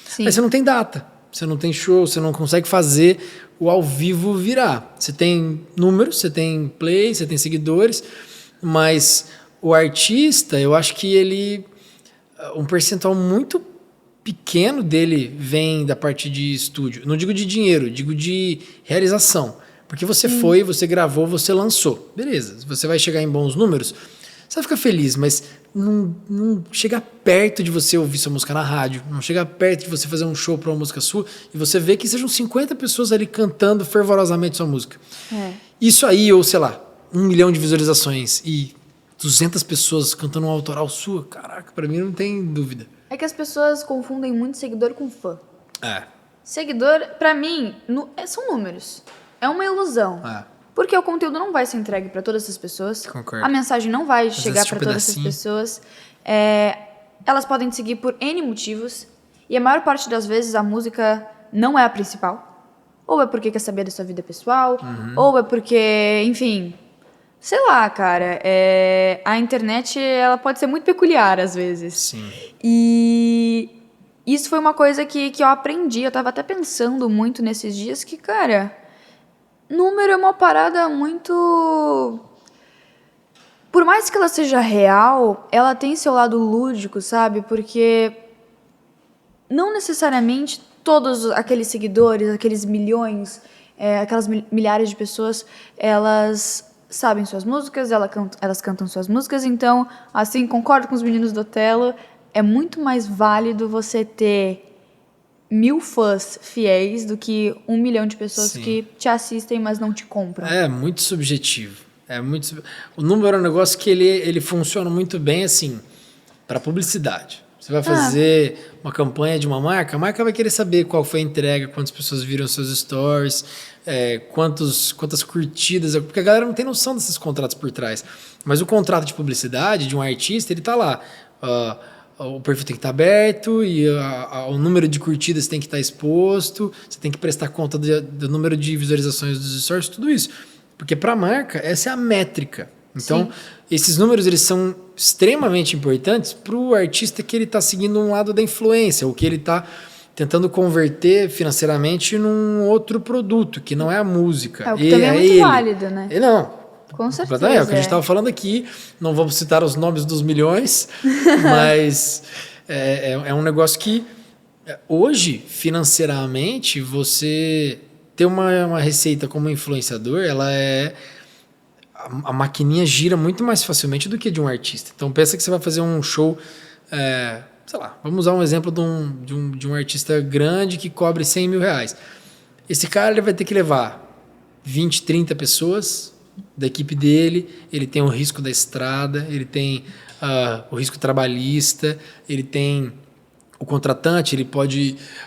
Sim. Aí você não tem data, você não tem show, você não consegue fazer o ao vivo virar. Você tem números, você tem play, você tem seguidores, mas o artista, eu acho que um percentual muito pequeno dele vem da parte de estúdio. Não digo de dinheiro, digo de realização. Porque você foi, você gravou, você lançou. Beleza, você vai chegar em bons números, você vai ficar feliz, mas não chega perto de você ouvir sua música na rádio, não chega perto de você fazer um show para uma música sua e você vê que sejam 50 pessoas ali cantando fervorosamente sua música. Isso aí, ou sei lá, 1 milhão de visualizações e 200 pessoas cantando um autoral sua, caraca, pra mim não tem dúvida. É que as pessoas confundem muito seguidor com fã. É. Seguidor, pra mim, são números. É uma ilusão. Porque o conteúdo não vai ser entregue pra todas essas pessoas. Concordo. A mensagem não vai vezes chegar assiste pra um todas essas pedacinho. pessoas. Elas podem te seguir por N motivos. E a maior parte das vezes a música não é a principal. Ou é porque quer saber da sua vida pessoal. Ou é porque, enfim... Sei lá, cara. A internet, ela pode ser muito peculiar às vezes. Sim. E isso foi uma coisa que eu aprendi. Eu tava até pensando muito nesses dias que, cara, número é uma parada muito... Por mais que ela seja real, ela tem seu lado lúdico, sabe? Porque não necessariamente todos aqueles seguidores, aqueles milhões, aquelas milhares de pessoas, elas sabem suas músicas, elas cantam suas músicas. Então, assim, concordo com os meninos do Otelo, é muito mais válido você ter 1000 fãs fiéis do que 1 milhão de pessoas Sim. que te assistem, mas não te compram. É muito subjetivo. O número é um negócio que ele funciona muito bem assim para publicidade. Você vai fazer uma campanha de uma marca, a marca vai querer saber qual foi a entrega, quantas pessoas viram seus stories, quantas curtidas, porque a galera não tem noção desses contratos por trás. Mas o contrato de publicidade de um artista, ele tá lá. O perfil tem que estar aberto e o número de curtidas tem que estar exposto, você tem que prestar conta do número de visualizações dos stories, tudo isso. Porque para a marca, essa é a métrica. Então, esses números eles são extremamente importantes para o artista que ele está seguindo um lado da influência, ou que ele está tentando converter financeiramente num outro produto, que não é a música. O que também é muito válido, né? Não. Com certeza. É o que a gente estava falando aqui. Não vamos citar os nomes dos milhões, mas é um negócio que hoje, financeiramente, você ter uma receita como influenciador, a maquininha gira muito mais facilmente do que de um artista. Então pensa que você vai fazer um show, sei lá, vamos usar um exemplo de um artista grande que cobre 100 mil reais. Esse cara ele vai ter que levar 20, 30 pessoas da equipe dele, ele tem o risco da estrada, ele tem o risco trabalhista, ele tem o contratante,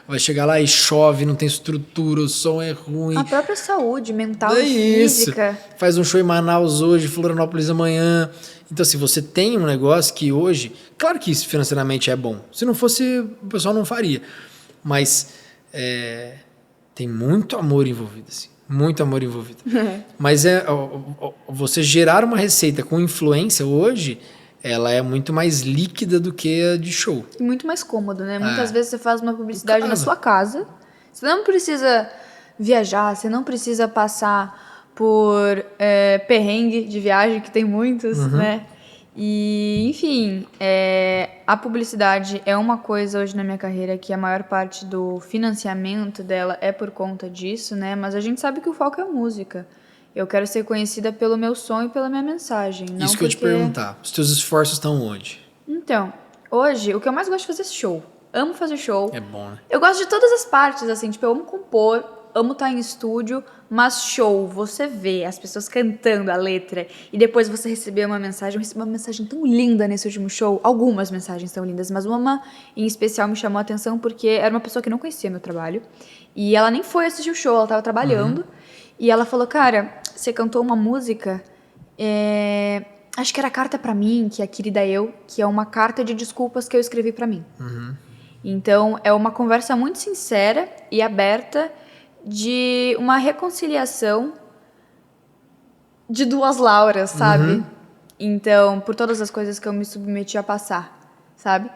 vai chegar lá e chove, não tem estrutura, o som é ruim. A própria saúde mental e física. Faz um show em Manaus hoje, Florianópolis amanhã. Então, assim, você tem um negócio que hoje... Claro que isso financeiramente é bom. Se não fosse, o pessoal não faria. Mas tem muito amor envolvido, assim. Muito amor envolvido. Mas você gerar uma receita com influência hoje... ela é muito mais líquida do que a de show. E muito mais cômodo, né? Muitas vezes você faz uma publicidade na sua casa. Você não precisa viajar, você não precisa passar por perrengue de viagem, que tem muitos, né? E, enfim, a publicidade é uma coisa hoje na minha carreira que a maior parte do financiamento dela é por conta disso, né? Mas a gente sabe que o foco é a música. Eu quero ser conhecida pelo meu som e pela minha mensagem. Não Isso que eu ia te perguntar. Os teus esforços estão onde? Então, hoje, o que eu mais gosto de fazer é show. Amo fazer show. É bom, né? Eu gosto de todas as partes, assim. Tipo, eu amo compor, amo estar em estúdio, mas show, você vê as pessoas cantando a letra e depois você receber uma mensagem. Eu recebi uma mensagem tão linda nesse último show. Algumas mensagens tão lindas, mas uma em especial me chamou a atenção porque era uma pessoa que não conhecia meu trabalho. E ela nem foi assistir o show, ela estava trabalhando. E ela falou, cara, você cantou uma música, acho que era Carta Pra Mim, que é a Querida Eu, que é uma carta de desculpas que eu escrevi pra mim. Então, é uma conversa muito sincera e aberta de uma reconciliação de duas Lauras, sabe? Então, por todas as coisas que eu me submeti a passar, sabe?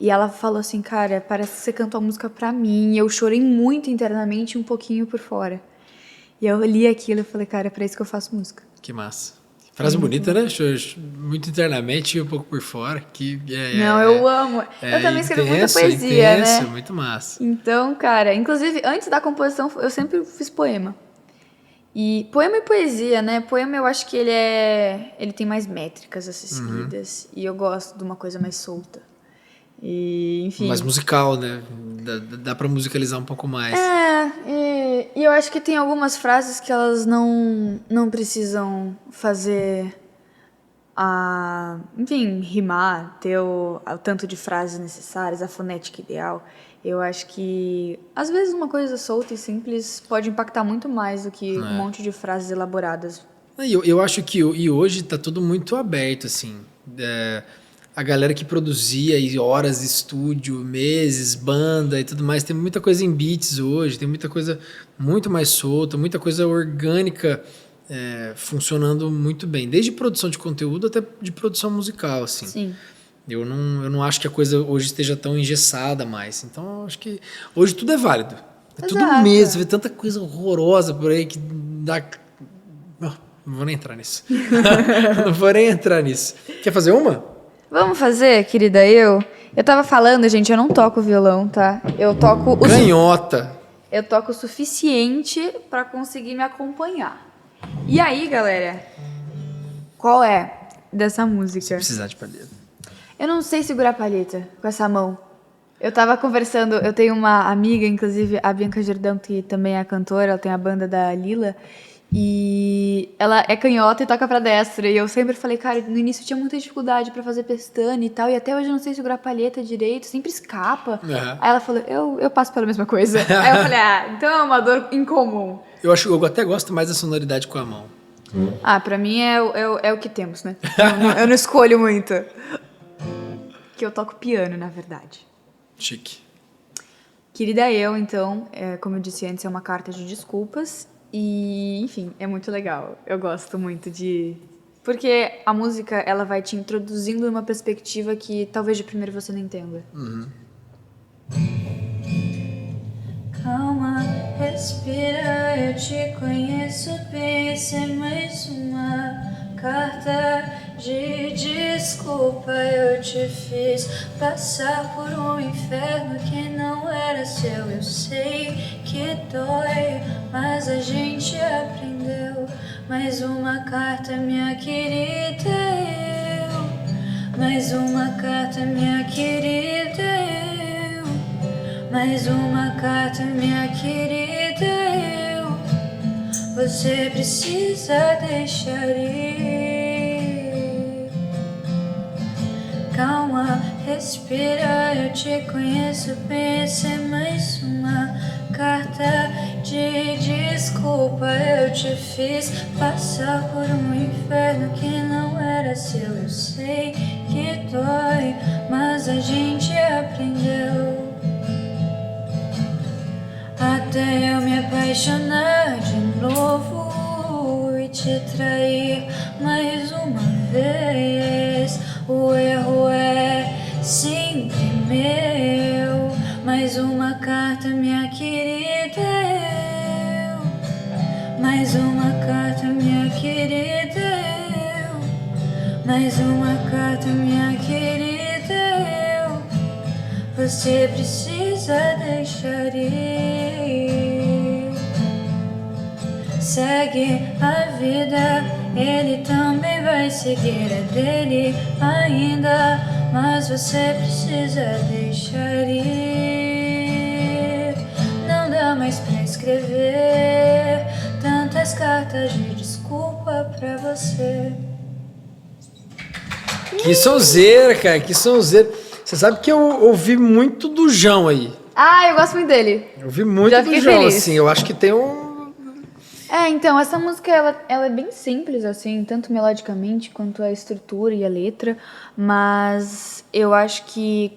E ela falou assim, cara, parece que você cantou a música pra mim. Eu chorei muito internamente e um pouquinho por fora. E eu li aquilo e falei, cara, é pra isso que eu faço música. Que massa. Frase bonita, né? Muito internamente e um pouco por fora. Eu amo. Eu também escrevo muita poesia, né? Muito massa. Então, cara, inclusive, antes da composição, eu sempre fiz poema. E poema e poesia, né? Poema eu acho que ele tem mais métricas a ser seguidas. E eu gosto de uma coisa mais solta. E, enfim. Mais musical, né? Dá pra musicalizar um pouco mais. E eu acho que tem algumas frases que elas não precisam fazer enfim, rimar, ter o tanto de frases necessárias, a fonética ideal. Eu acho que, às vezes, uma coisa solta e simples pode impactar muito mais do que um monte de frases elaboradas. Eu acho que hoje tá tudo muito aberto, assim. A galera que produzia horas de estúdio, meses, banda e tudo mais, tem muita coisa em beats hoje, tem muita coisa muito mais solta, muita coisa orgânica funcionando muito bem. Desde produção de conteúdo até de produção musical, assim. Sim. Eu não acho que a coisa hoje esteja tão engessada mais. Então, eu acho que hoje tudo é válido. É tudo mesmo. Você vê tanta coisa horrorosa por aí que dá... Não vou nem entrar nisso. Não vou nem entrar nisso. Quer fazer uma? Vamos fazer, querida? Eu tava falando, gente, eu não toco violão, tá? Eu toco... Canhota. Eu toco o suficiente pra conseguir me acompanhar. E aí, galera, qual é dessa música? Se precisar de palheta. Eu não sei segurar a palheta com essa mão. Eu tava conversando, eu tenho uma amiga, inclusive, a Bianca Jordão, que também é cantora, ela tem a banda da Lila, E ela é canhota e toca pra destra. E eu sempre falei, cara, no início eu tinha muita dificuldade pra fazer pestana e tal. E até hoje eu não sei segurar a palheta direito, sempre escapa. Uhum. Aí ela falou, eu passo pela mesma coisa. Aí eu falei, então é uma dor incomum. Eu até gosto mais da sonoridade com a mão. Pra mim é o que temos, né? Eu não escolho muito. Que eu toco piano, na verdade. Chique. Querida eu, então, como eu disse antes, é uma carta de desculpas. E, enfim, é muito legal. Eu gosto muito de... Porque a música, ela vai te introduzindo numa perspectiva que talvez de primeiro você não entenda. Calma, respira, eu te conheço bem. Essa é mais uma carta de desculpa. Eu te fiz passar por um inferno que não era seu. Eu sei que dói, mas a gente aprendeu. Mais uma carta, minha querida, eu. Mais uma carta, minha querida, eu. Mais uma carta, minha querida, eu. Você precisa deixar ir. Calma, respira, eu te conheço bem. Essa é mais uma carta de desculpa. Eu te fiz passar por um inferno que não era seu. Eu sei que dói, mas a gente aprendeu. Até eu me apaixonar de novo e te trair mais uma vez. O erro é sempre meu. Mais uma carta, minha querida, eu. Mais uma carta, minha querida, eu. Mais uma carta, minha querida, eu. Você precisa deixar ir. Segue a vida, ele também vai seguir a dele ainda, mas você precisa deixar ir. Não dá mais pra escrever tantas cartas de desculpa pra você. Que sonzeira, cara, que sonzeira. Você sabe que eu ouvi muito do João aí. Eu gosto muito dele. Eu ouvi muito Já do fiquei João, feliz. assim. Eu acho que tem um... Então, essa música, ela é bem simples, assim, tanto melodicamente quanto a estrutura e a letra, mas eu acho que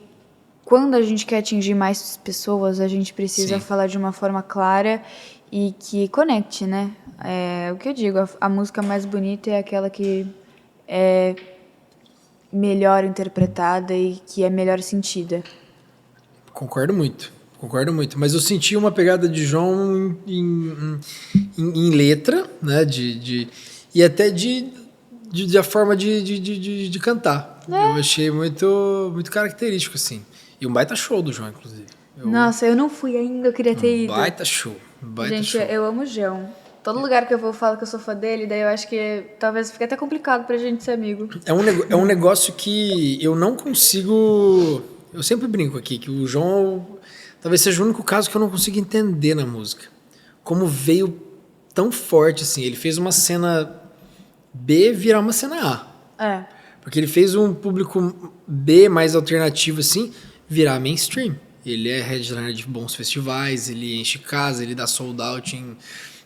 quando a gente quer atingir mais pessoas, a gente precisa falar de uma forma clara e que conecte, né? É o que eu digo, a música mais bonita é aquela que é melhor interpretada e que é melhor sentida. Concordo muito. Mas eu senti uma pegada de João em letra, né? E até a forma de cantar. Eu achei muito característico, assim. E um baita show do João, inclusive. Nossa, eu não fui ainda, eu queria ter ido. Baita show. Gente, Show. eu amo o João. Todo lugar que eu vou eu falo que eu sou fã dele, daí eu acho que talvez fique até complicado pra gente ser amigo. É um negócio que eu não consigo... Eu sempre brinco aqui que o João talvez seja o único caso que eu não consigo entender na música. Como veio tão forte assim. Ele fez uma cena B virar uma cena A. Porque ele fez um público B mais alternativo assim virar mainstream. Ele é headliner de bons festivais, ele enche casa, ele dá sold out em...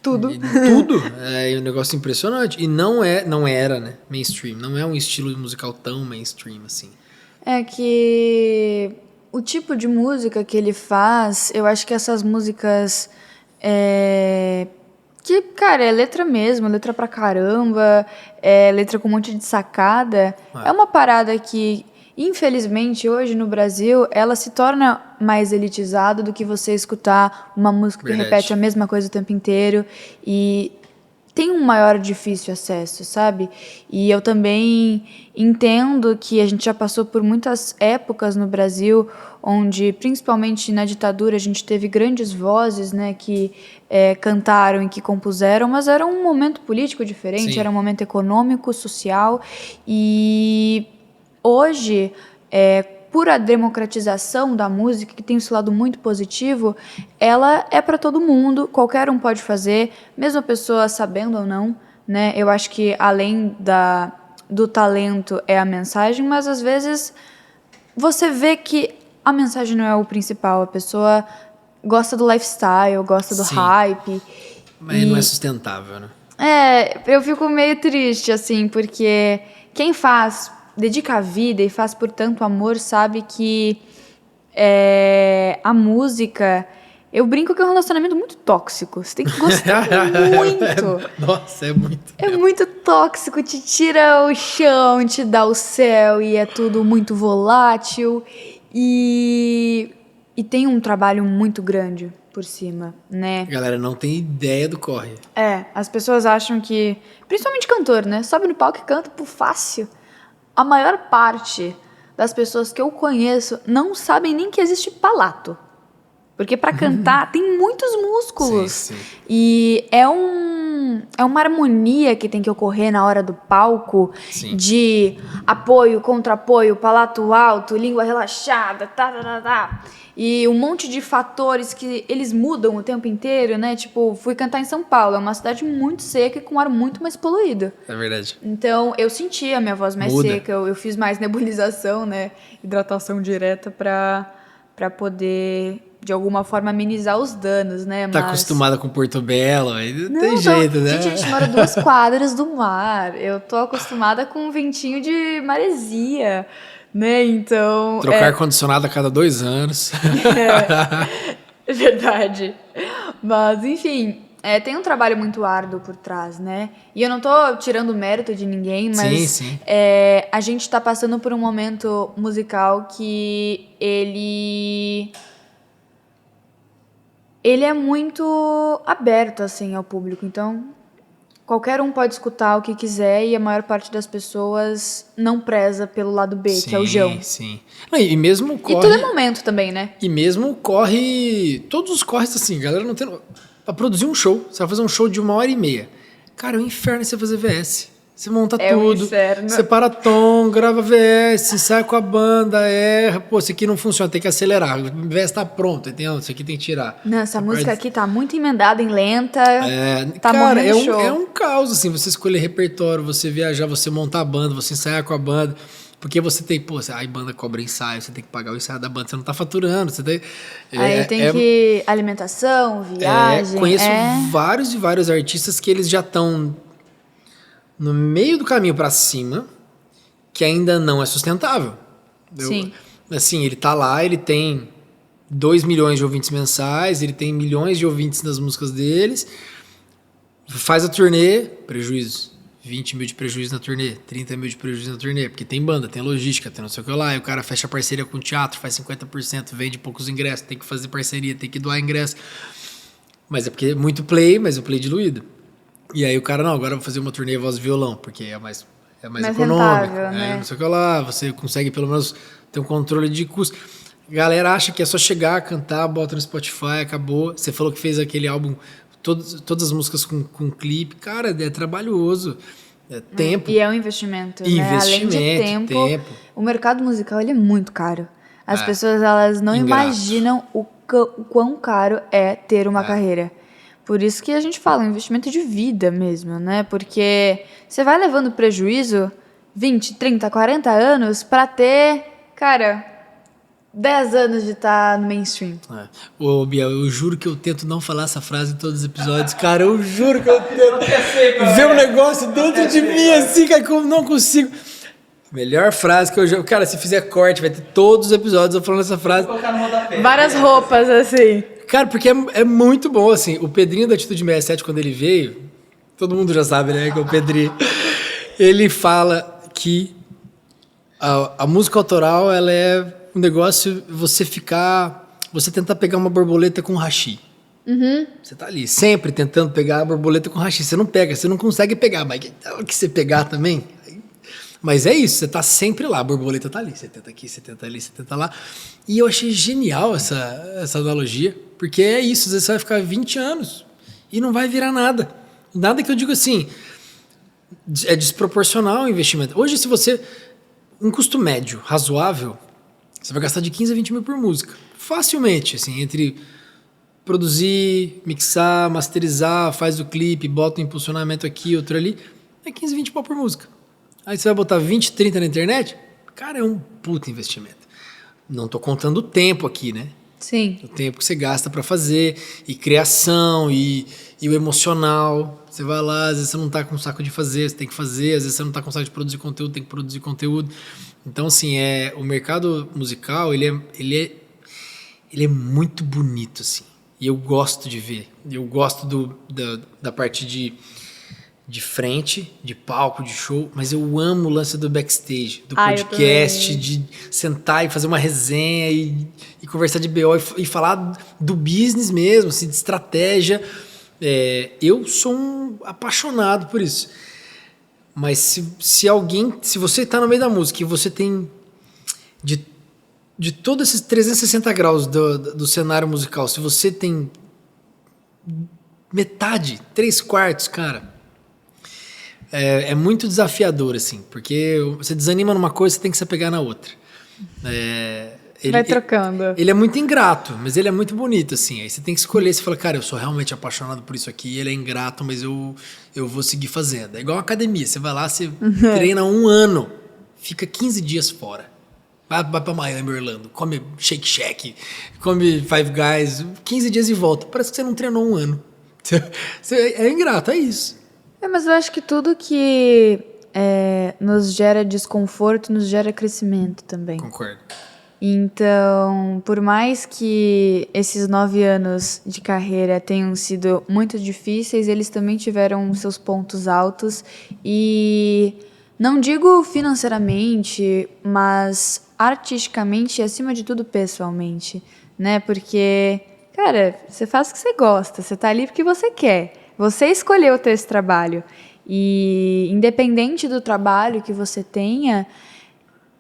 Tudo. Tudo. É um negócio impressionante. E não era, né, mainstream. Não é um estilo musical tão mainstream, assim. É que o tipo de música que ele faz, eu acho que essas músicas... Que, cara, é letra mesmo, letra pra caramba, letra com um monte de sacada. É uma parada que, infelizmente, hoje no Brasil, ela se torna mais elitizada do que você escutar uma música que repete a mesma coisa o tempo inteiro. E tem um maior difícil acesso, sabe? E eu também entendo que a gente já passou por muitas épocas no Brasil onde, principalmente na ditadura, a gente teve grandes vozes, né, que cantaram e que compuseram, mas era um momento político diferente, era um momento econômico, social. E hoje, por a democratização da música, que tem esse lado muito positivo, ela é para todo mundo, qualquer um pode fazer, mesmo a pessoa sabendo ou não, né? Eu acho que além do talento é a mensagem, mas às vezes você vê que a mensagem não é o principal, a pessoa gosta do lifestyle, gosta do Sim. hype. Mas não é sustentável, né? Eu fico meio triste, assim, porque quem dedica a vida e faz por tanto amor, sabe que a música... Eu brinco que é um relacionamento muito tóxico. Você tem que gostar muito. Nossa, é muito. É muito tóxico, te tira o chão, te dá o céu e é tudo muito volátil. E tem um trabalho muito grande por cima, né? A galera não tem ideia do corre. As pessoas acham que... Principalmente cantor, né? Sobe no palco e canta por fácil. A maior parte das pessoas que eu conheço não sabem nem que existe palato. Porque para cantar tem muitos músculos. Sim, sim. E é uma harmonia que tem que ocorrer na hora do palco. Sim. De apoio, contra-apoio, palato alto, língua relaxada, tá. E um monte de fatores que eles mudam o tempo inteiro, né? Tipo, fui cantar em São Paulo. É uma cidade muito seca e com ar muito mais poluído. É verdade. Então, eu senti a minha voz mais Muda. seca. Eu fiz mais nebulização, né? Hidratação direta pra poder... de alguma forma amenizar os danos, né? Tá acostumada com Porto Belo, aí não tem Não, jeito, né? Gente, a gente mora 2 quadras do mar. Eu tô acostumada com um ventinho de maresia, né? Então... Trocar ar-condicionado a cada 2 anos. É verdade. Mas, enfim, tem um trabalho muito árduo por trás, né? E eu não tô tirando o mérito de ninguém, mas Sim. A gente tá passando por um momento musical que ele é muito aberto, assim, ao público. Então, qualquer um pode escutar o que quiser e a maior parte das pessoas não preza pelo lado B, que é o Jão. Sim. Não, e mesmo corre... E tudo é momento também, né? E mesmo corre... Todos os corres, assim, galera não tem... Pra produzir um show, você vai fazer um show de 1h30. Cara, é um inferno você fazer VS. Você monta tudo, separa tom, grava VS, sai com a banda, erra. Pô, isso aqui não funciona, tem que acelerar. O VS tá pronto, entendeu? Isso aqui tem que tirar. Não, essa música aqui tá muito emendada em lenta. Tá cara, morrendo show. É um caos, assim, você escolher repertório, você viajar, você montar a banda, você ensaiar com a banda. Porque você tem, a banda cobra ensaio, você tem que pagar o ensaio da banda, você não tá faturando, você tem... Aí tem que... alimentação, viagem... Conheço vários e vários artistas que eles já estão no meio do caminho pra cima, que ainda não é sustentável. Sim. Assim, ele tá lá, ele tem 2 milhões de ouvintes mensais, ele tem milhões de ouvintes nas músicas deles, faz a turnê, prejuízo. 20 mil de prejuízo na turnê, 30 mil de prejuízo na turnê, porque tem banda, tem logística, tem não sei o que lá, e o cara fecha parceria com o teatro, faz 50%, vende poucos ingressos, tem que fazer parceria, tem que doar ingresso. Mas é porque é muito play, mas o play diluído. E aí o cara, não, agora eu vou fazer uma turnê voz e violão, porque é mais econômico, rentável, né? Não sei o que lá, você consegue pelo menos ter um controle de custo. A galera acha que é só chegar, cantar, bota no Spotify, acabou. Você falou que fez aquele álbum, todas as músicas com clipe. Cara, é trabalhoso, é tempo. E é um investimento, né? Além de tempo, o mercado musical ele é muito caro. As pessoas elas não imaginam o quão caro é ter uma carreira. Por isso que a gente fala, um investimento de vida mesmo, né? Porque você vai levando prejuízo 20, 30, 40 anos pra ter, cara, 10 anos de estar no mainstream. Ô, Bia, eu juro que eu tento não falar essa frase em todos os episódios. Cara, eu juro que eu tento ver um negócio dentro de mim assim, cara, que eu não consigo. Melhor frase que eu já... Cara, se fizer corte, vai ter todos os episódios eu falando essa frase. Vou colocar no rodapé. Várias roupas, assim. Cara, porque é muito bom, assim. O Pedrinho da Atitude 67, quando ele veio, todo mundo já sabe, né, que é o Pedrinho. Ele fala que a música autoral, ela é um negócio, você tentar pegar uma borboleta com hashi. Uhum. Você tá ali, sempre tentando pegar a borboleta com hashi. Você não pega, você não consegue pegar, mas que você pegar também... Mas é isso, você tá sempre lá, a borboleta tá ali, você tenta aqui, você tenta ali, você tenta lá. E eu achei genial essa analogia, porque é isso, às vezes você vai ficar 20 anos e não vai virar nada. Nada que eu digo assim, é desproporcional o investimento. Hoje, se você, um custo médio, razoável, Você vai gastar de 15 a 20 mil por música. Facilmente, assim, entre produzir, mixar, masterizar, faz o clipe, bota um impulsionamento aqui, outro ali, é 15, 20 pau por música. Aí você vai botar 20, 30 na internet, cara, é um puta investimento. Não tô contando o tempo aqui, né? Sim. O tempo que você gasta pra fazer, e criação, e o emocional. Você vai lá, às vezes você não tá com saco de fazer, você tem que fazer, às vezes você não tá com saco de produzir conteúdo, tem que produzir conteúdo. Então, assim, o mercado musical, ele é muito bonito, assim. E eu gosto de ver. Eu gosto da parte de frente, de palco, de show, mas eu amo o lance do backstage, do podcast, de sentar e fazer uma resenha e conversar de BO e falar do business mesmo, assim, de estratégia. Eu sou um apaixonado por isso. Mas se você está no meio da música e você tem de todos esses 360 graus do cenário musical, se você tem metade, 3/4, cara, é muito desafiador, assim, porque você desanima numa coisa, você tem que se apegar na outra. Vai trocando. Ele é muito ingrato, mas ele é muito bonito, assim. Aí você tem que escolher, você fala, cara, eu sou realmente apaixonado por isso aqui, ele é ingrato, mas eu vou seguir fazendo. É igual uma academia, você vai lá, você treina 1 ano, fica 15 dias fora. Vai pra Miami, Orlando, come Shake Shack, come Five Guys, 15 dias e volta. Parece que você não treinou 1 ano. É ingrato, é isso. Mas eu acho que tudo que nos gera desconforto nos gera crescimento também. Concordo. Então, por mais que esses 9 anos de carreira tenham sido muito difíceis, eles também tiveram seus pontos altos e não digo financeiramente, mas artisticamente e acima de tudo pessoalmente, né? Porque, cara, você faz o que você gosta, você tá ali porque você quer. Você escolheu ter esse trabalho. E independente do trabalho que você tenha,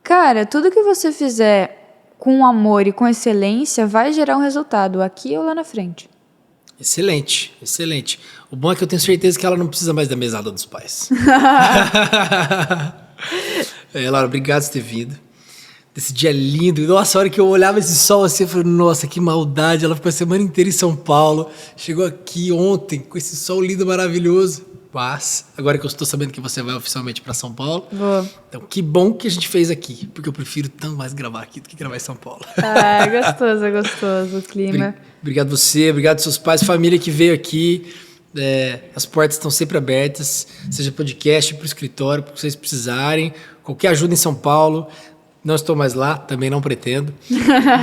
cara, tudo que você fizer com amor e com excelência vai gerar um resultado aqui ou lá na frente. Excelente, excelente. O bom é que eu tenho certeza que ela não precisa mais da mesada dos pais. Laura, obrigado por ter vindo. Desse dia lindo. Nossa, a hora que eu olhava esse sol assim, eu falei, nossa, que maldade. Ela ficou a semana inteira em São Paulo. Chegou aqui ontem com esse sol lindo, maravilhoso. Mas, agora que eu estou sabendo que você vai oficialmente para São Paulo. Boa. Então, que bom que a gente fez aqui. Porque eu prefiro tanto mais gravar aqui do que gravar em São Paulo. É gostoso o clima. Obrigado você, obrigado seus pais, família que veio aqui. As portas estão sempre abertas. Seja podcast, para o escritório, para o que vocês precisarem. Qualquer ajuda em São Paulo. Não estou mais lá, também não pretendo.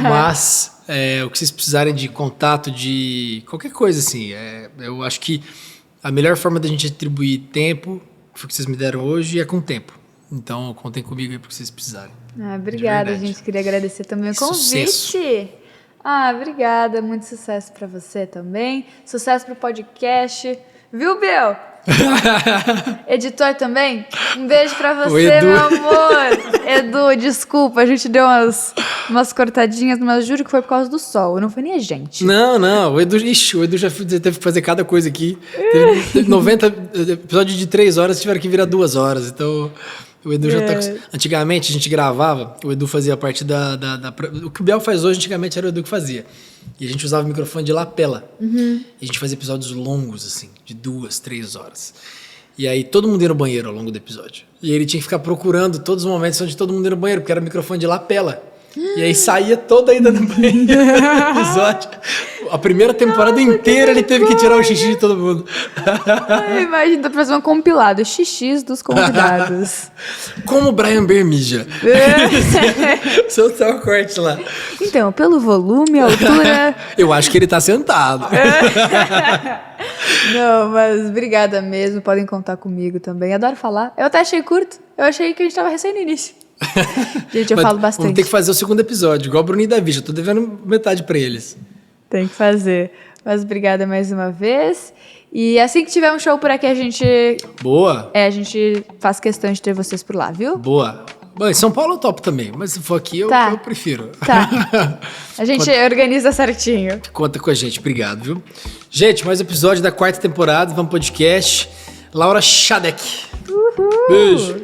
Mas o que vocês precisarem de contato, de qualquer coisa assim. Eu acho que a melhor forma da gente atribuir tempo, que foi o que vocês me deram hoje, é com tempo. Então, contem comigo aí para o que vocês precisarem. Obrigada, a gente queria agradecer também o convite. Sucesso. Obrigada, muito sucesso para você também. Sucesso pro podcast. Viu, Bill? Editor também? Um beijo pra você, meu amor. Edu, desculpa, a gente deu umas cortadinhas, mas juro que foi por causa do sol, não foi nem a gente. Não, o Edu já teve que fazer cada coisa aqui. Teve 90 episódios de 3 horas, tiveram que virar 2 horas, então o Edu já tá... Antigamente a gente gravava, o Edu fazia parte o que o Biel faz hoje, antigamente era o Edu que fazia. E a gente usava o microfone de lapela. E a gente fazia episódios longos, assim, de 2, 3 horas. E aí todo mundo ia no banheiro ao longo do episódio. E ele tinha que ficar procurando todos os momentos onde todo mundo ia no banheiro, porque era microfone de lapela. E aí saía toda ainda no banheiro do episódio. A primeira temporada inteira ele teve que tirar o xixi de todo mundo. Imagina, dá pra fazer um compilado, xixis dos convidados. Como o Brian Bear mija. Soltar o corte lá. Então, pelo volume, altura... Eu acho que ele tá sentado. Não, mas obrigada mesmo, podem contar comigo também. Adoro falar. Eu até achei curto. Eu achei que a gente tava recém no início. Gente, eu falo bastante. Vamos ter que fazer o 2º episódio, igual o Bruno e Davi. Já tô devendo metade pra eles. Tem que fazer. Mas obrigada mais uma vez. E assim que tiver um show por aqui, a gente... Boa. A gente faz questão de ter vocês por lá, viu? Boa. Bom, em São Paulo eu topo também, mas se for aqui eu prefiro. Tá. A gente organiza certinho. Conta com a gente, obrigado, viu? Gente, mais um episódio da 4ª temporada, vamos podcast. Laura Shadek. Uhul. Beijo.